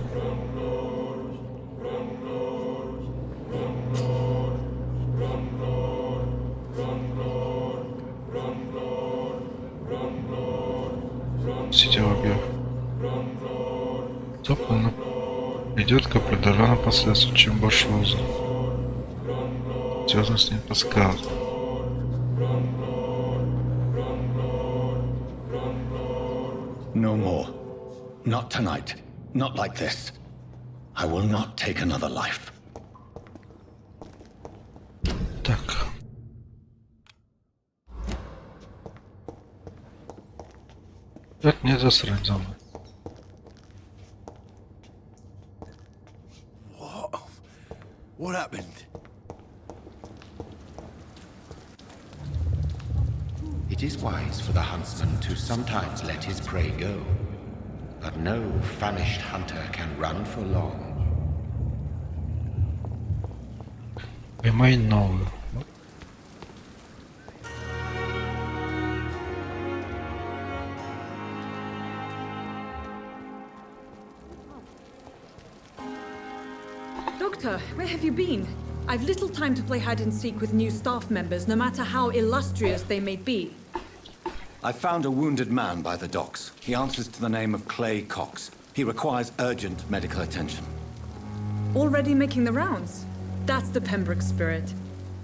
Сидел объект. Топлано. Идет к определенному последствию, чем больше узел. Связано с ним подсказывает. No more. Not tonight. Not like this. I will not take another life. Так. Это не засрать за мной. What happened? It is wise for the huntsman to sometimes let his prey go, but no famished hunter can run for long. Поймай новую. Doctor, where have you been? I've little time to play hide and seek with new staff members, no matter how illustrious they may be. I found a wounded man by the docks. He answers to the name of Clay Cox. He requires urgent medical attention. Already making the rounds? That's the Pembroke spirit.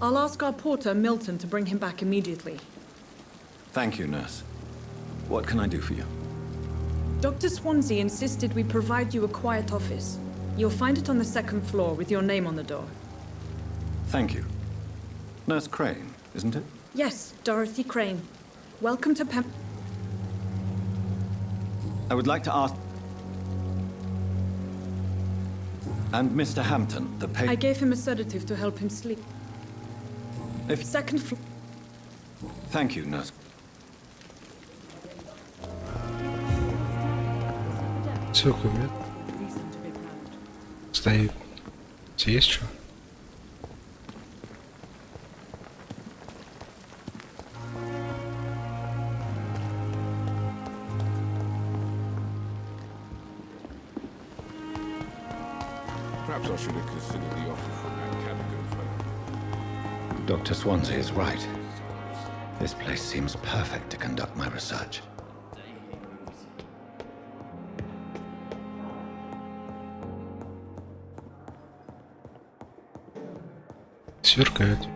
I'll ask our porter, Milton, to bring him back immediately. Thank you, nurse. What can I do for you? Dr. Swansea insisted we provide you a quiet office. You'll find it on the second floor with your name on the door. Thank you. Nurse Crane, isn't it? Yes, Dorothy Crane. Welcome to I would like to ask... And Mr. Hampton, the patient... I gave him a sedative to help him sleep. Second floor... Thank you, nurse. Ссылку нет. Стоит. Есть что? Perhaps I should have considered the offer from that Cadogan fellow. Dr. Swansea is right. This place seems perfect to conduct my research. Сверкает.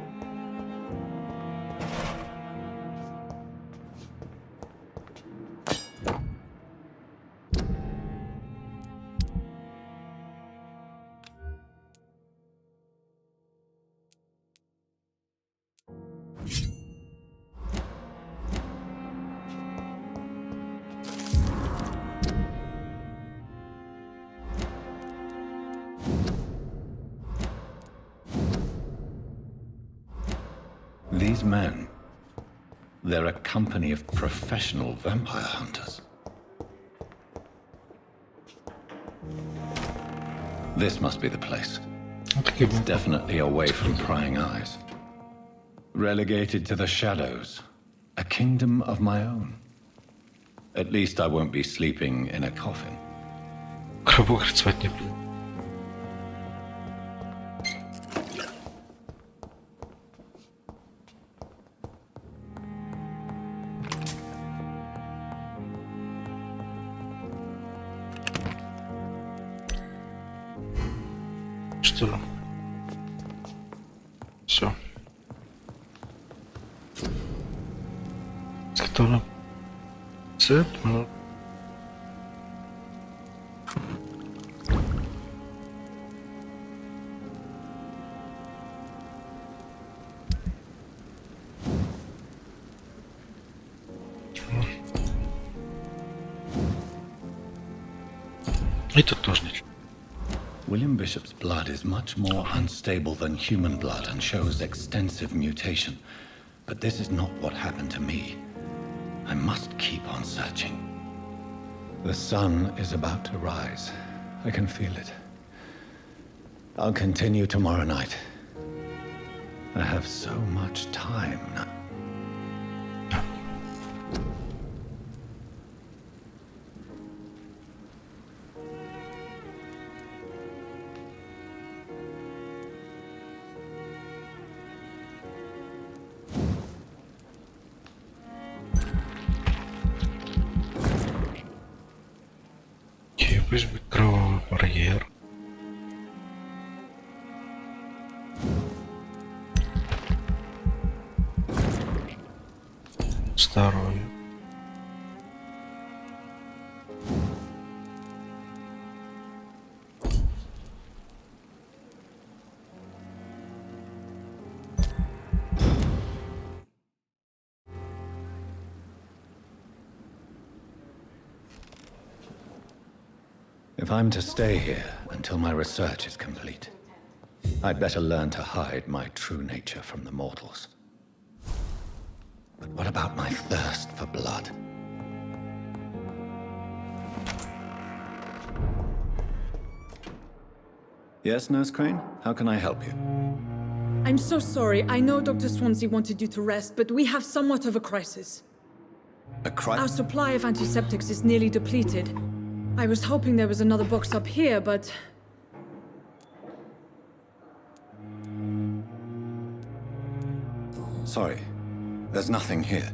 These men, they're a company of professional vampire hunters. This must be the place. Okay, It's definitely away from prying eyes. Relegated to the shadows. A kingdom of my own. At least I won't be sleeping in a coffin. Гробу спать не буду. Что? Все. С которым цепь, ну. И тут тоже ничего. William Bishop's blood is much more unstable than human blood and shows extensive mutation. But this is not what happened to me. I must keep on searching. The sun is about to rise. I can feel it. I'll continue tomorrow night. I have so much time now. Пусть будет кровавый барьер. Здоровье. If I'm to stay here until my research is complete, I'd better learn to hide my true nature from the mortals. But what about my thirst for blood? Yes, Nurse Crane? How can I help you? I'm so sorry. I know Dr. Swansea wanted you to rest, but we have somewhat of a crisis. A crisis? Our supply of antiseptics is nearly depleted. I was hoping there was another box up here, but... Sorry, there's nothing here.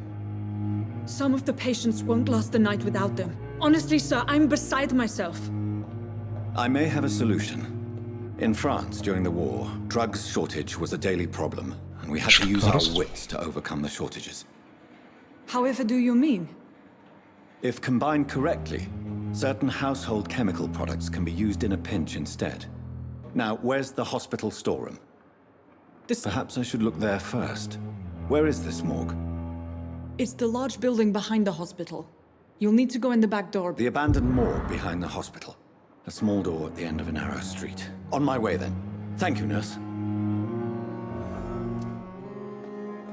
Some of the patients won't last the night without them. Honestly, sir, I'm beside myself. I may have a solution. In France, during the war, drugs shortage was a daily problem, and we had to use our wits to overcome the shortages. However do you mean? If combined correctly, certain household chemical products can be used in a pinch instead. Now, where's the hospital storeroom? Perhaps I should look there first. Where is this morgue? It's the large building behind the hospital. You'll need to go in the back door. The abandoned morgue behind the hospital. A small door at the end of a narrow street. On my way then. Thank you, nurse.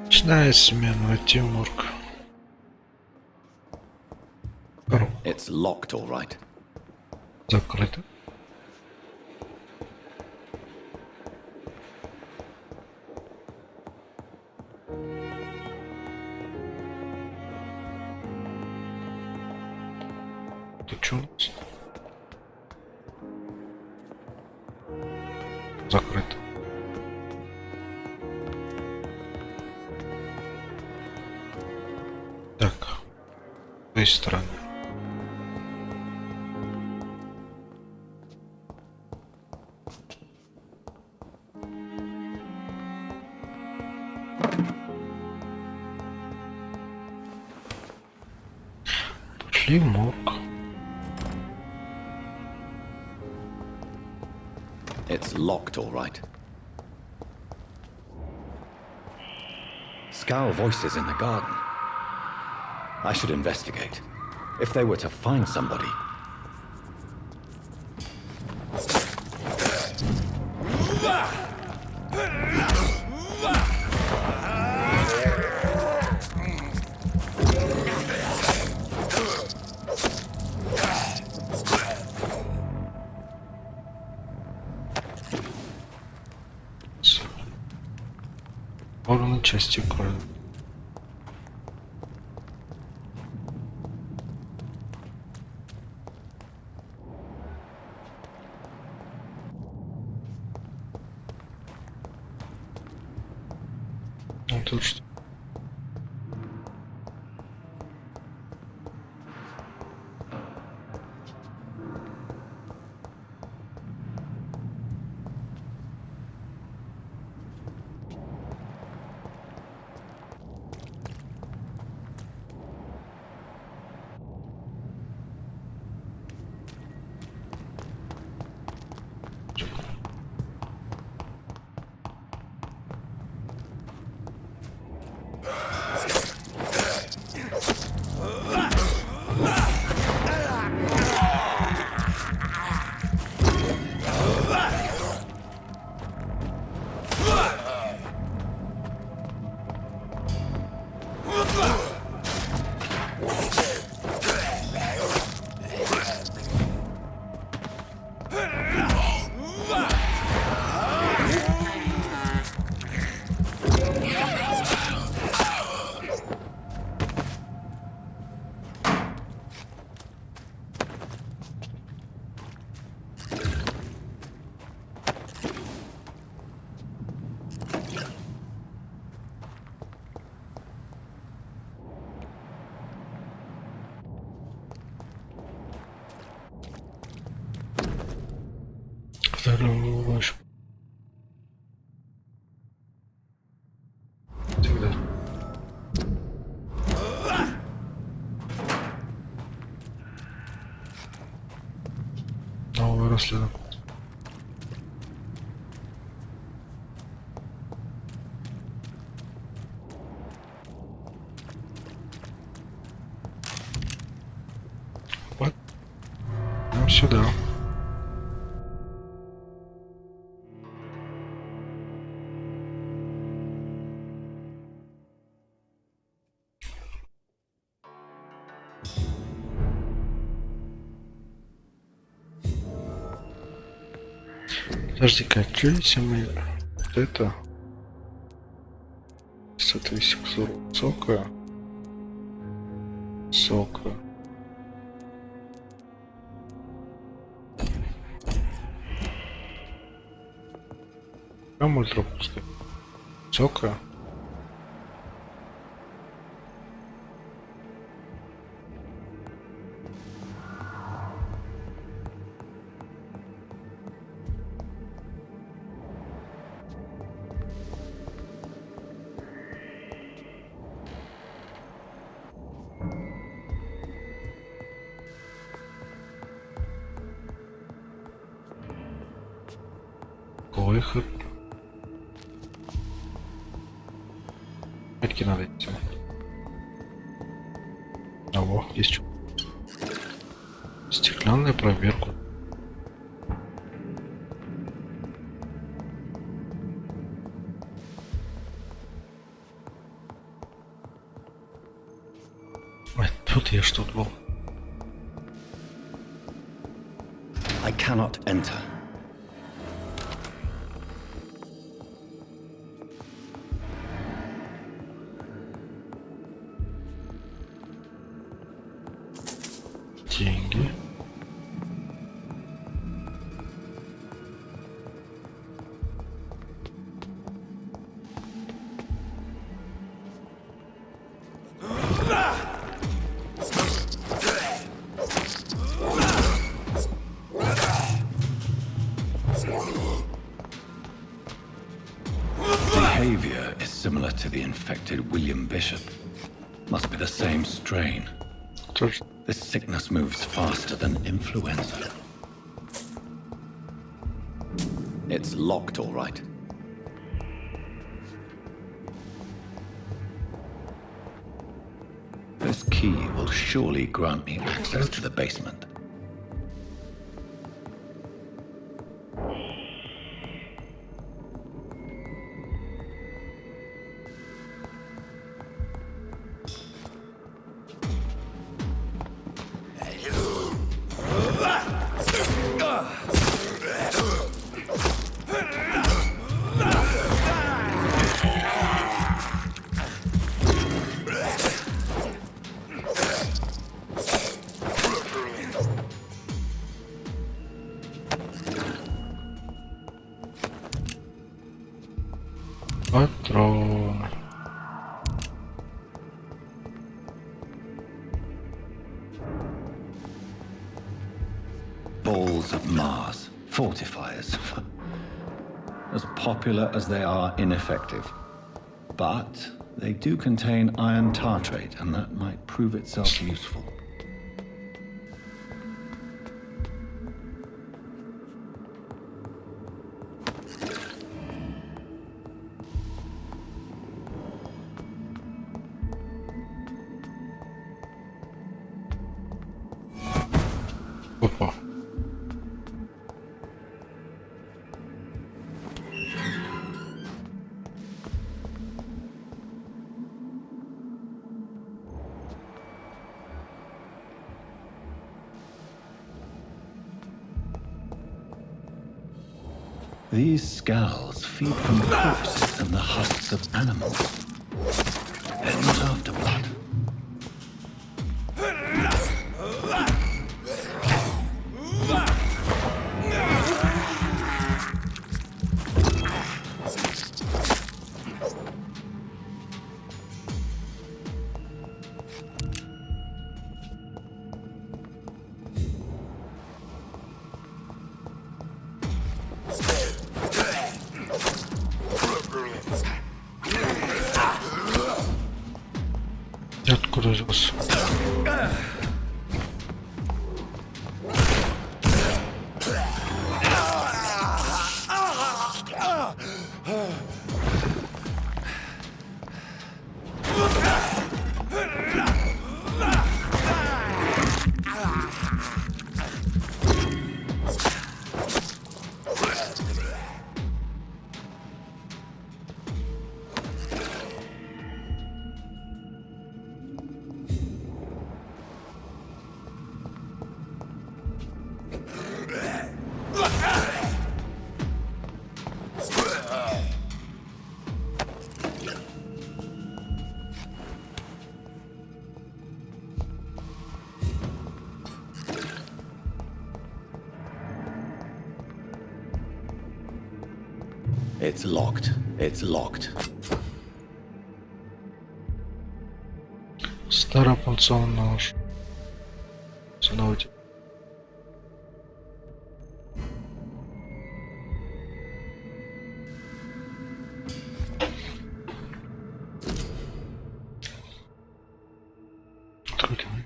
Начиная смену, войти в морг. It's locked, all right. Закрыто. Тут что у нас? Закрыто. Так, с той стороны. Пошли в морг. It's locked, all right. Scowl voices in the garden. I should investigate. If they were to find somebody... части крови. Ну тут что? Здорово, ваш. Всегда. Новый расследование. Вот. Ну сюда. Подожди-ка, что если мы вот это сока, там ультра пустой. Сока. Выход. Опять надо идти. А во, есть что. Стеклянная проверка. Ой, тут я что был. I cannot enter. Деньги. Behavior is similar to the infected William Bishop. Must be the same strain. This sickness moves faster than influenza. It's locked, all right. This key will surely grant me access to the basement. balls of Mars, fortifiers. As popular as they are ineffective. But they do contain iron tartrate, and that might prove itself useful. Опа. These skulls feed from corpses and the husks of animals. They're not after blood. Откуда взялся? It's locked. It's locked. Старопунцовый нож. Зовут. Открытый.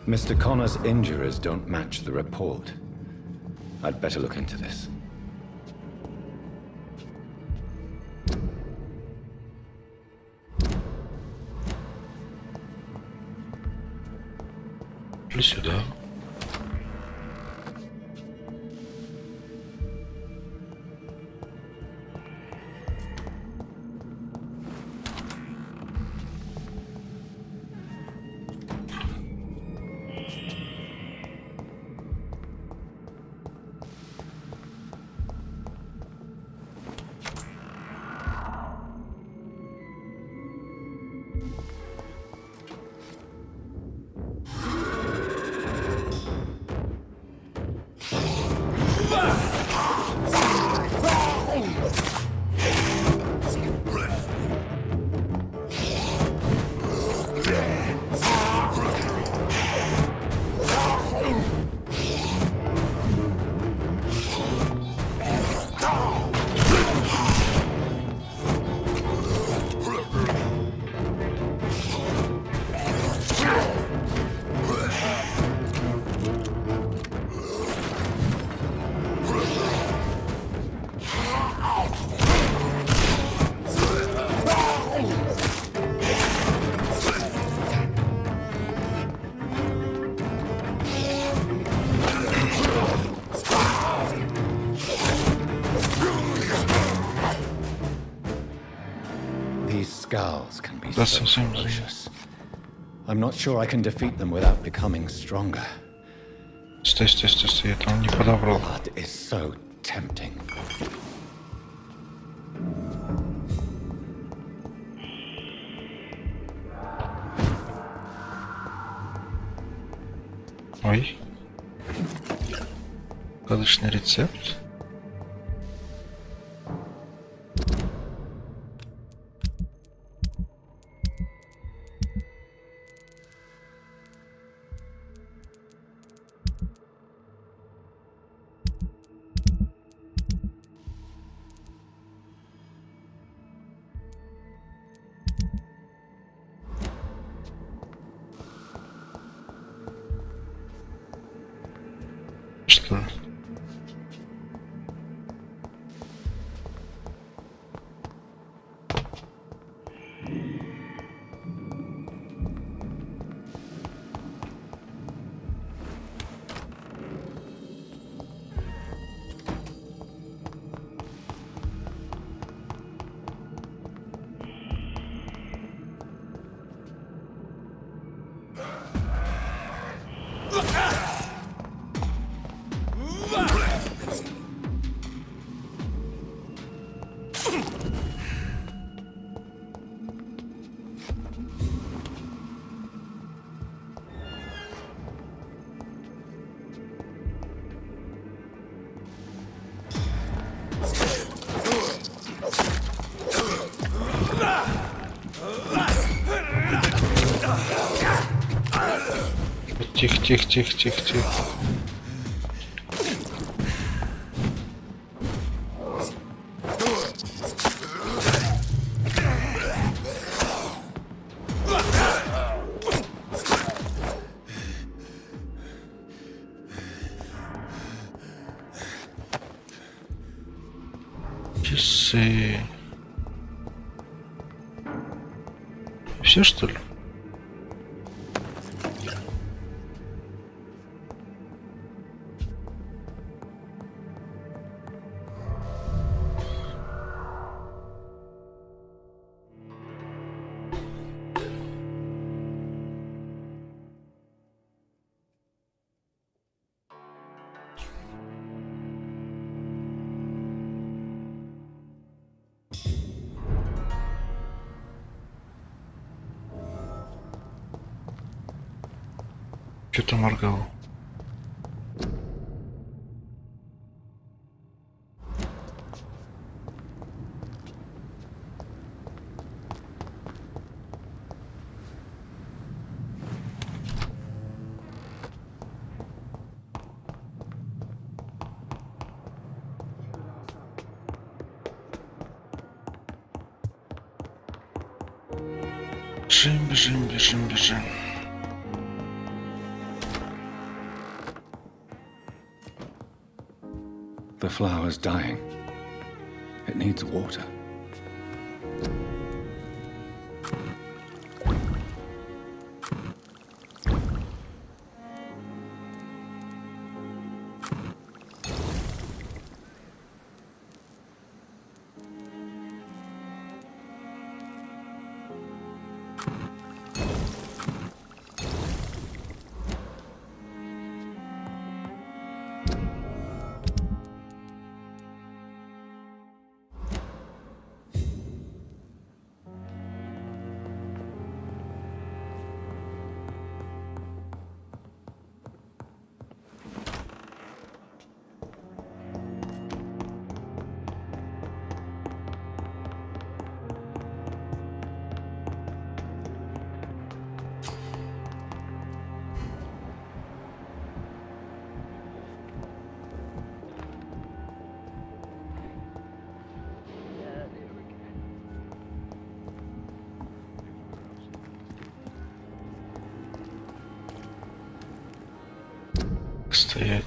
Mr. Connor's injuries don't match the report. I'd better look into this. Или сюда. scowls can be That's so some ferocious. I'm not sure I can defeat them without becoming stronger. Стой, я там не подобрал. Blood is so tempting. Ой. Сказочный рецепт. Что? Тихо. Часы. Все, что ли? Что-то моргал. Бежим. The flower's dying. It needs water. Стоять.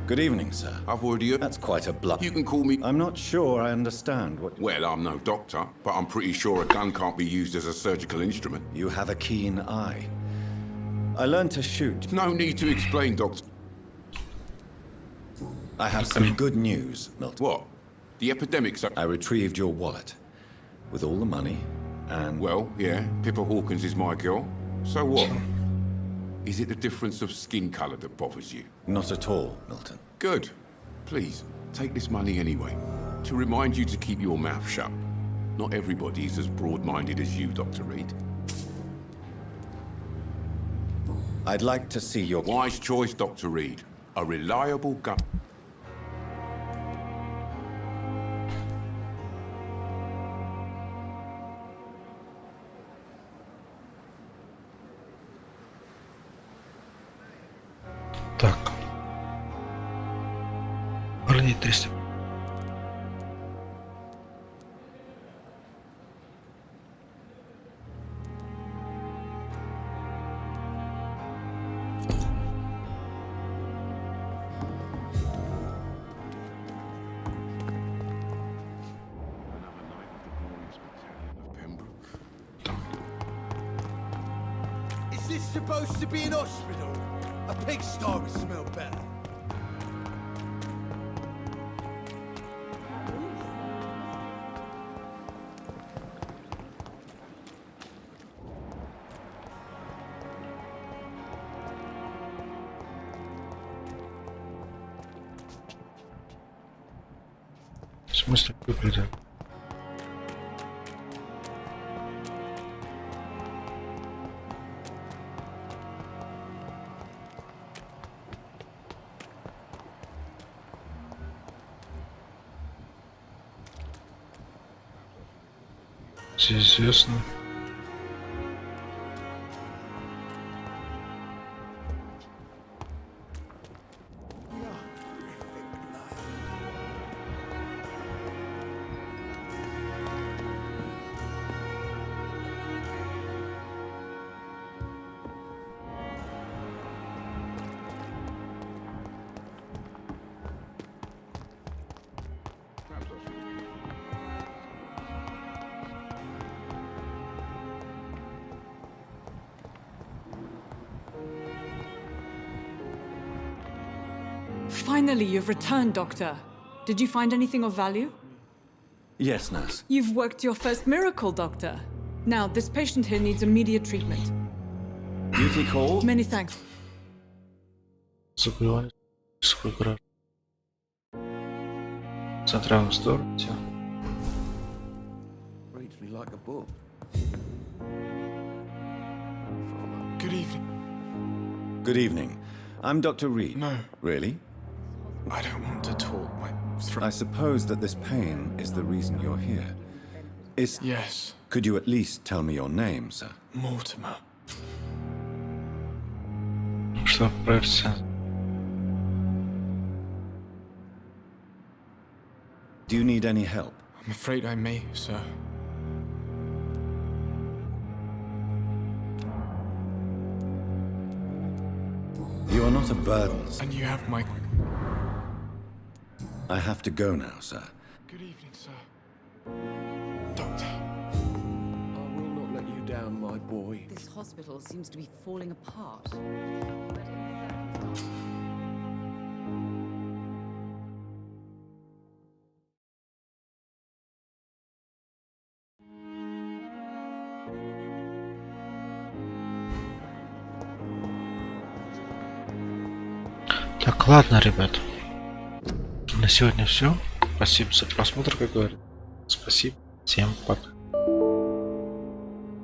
Good evening, sir. I've already... That's quite a blunt... You can call me... I'm not sure I understand what... Well, I'm no doctor, but I'm pretty sure a gun can't be used as a surgical instrument. You have a keen eye. I learned to shoot. No need to explain, Doctor. I have some good news, Milton. What? The epidemic's up. I retrieved your wallet. With all the money, and... Well, yeah, Pippa Hawkins is my girl. So what? Is it the difference of skin colour that bothers you? Not at all, Milton. Good. Please, take this money anyway. To remind you to keep your mouth shut. Not everybody is as broad-minded as you, Dr. Reed. I'd like to see your... Wise choice, Dr. Reed. A reliable gun. Так. Уронить 300. Is this supposed to be an hospital? A pigsty would smell better. В смысле, выглядит? Известно. Finally, you've returned, Doctor. Did you find anything of value? Yes, nurse. You've worked your first miracle, Doctor. Now, this patient here needs immediate treatment. Duty call? Many thanks. Забывай. Сколько раз. Центральный вздор. Reads me like a book. Good evening. Good evening. I'm Dr. Reed. No. Really? I don't want to talk. My throat. I suppose that this pain is the reason you're here. Yes. Could you at least tell me your name, sir? Mortimer. Что проверься? Do you need any help? I'm afraid I may, sir. You are not a burden, sir. And you have my... I have to go now, sir. Good evening, sir. Doctor. I will not let you down, my boy. This hospital seems to be falling apart. Так, ладно, ребят. На сегодня все. Спасибо за просмотр, как говорят. Спасибо. Всем пока.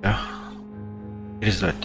Да. Пересдать.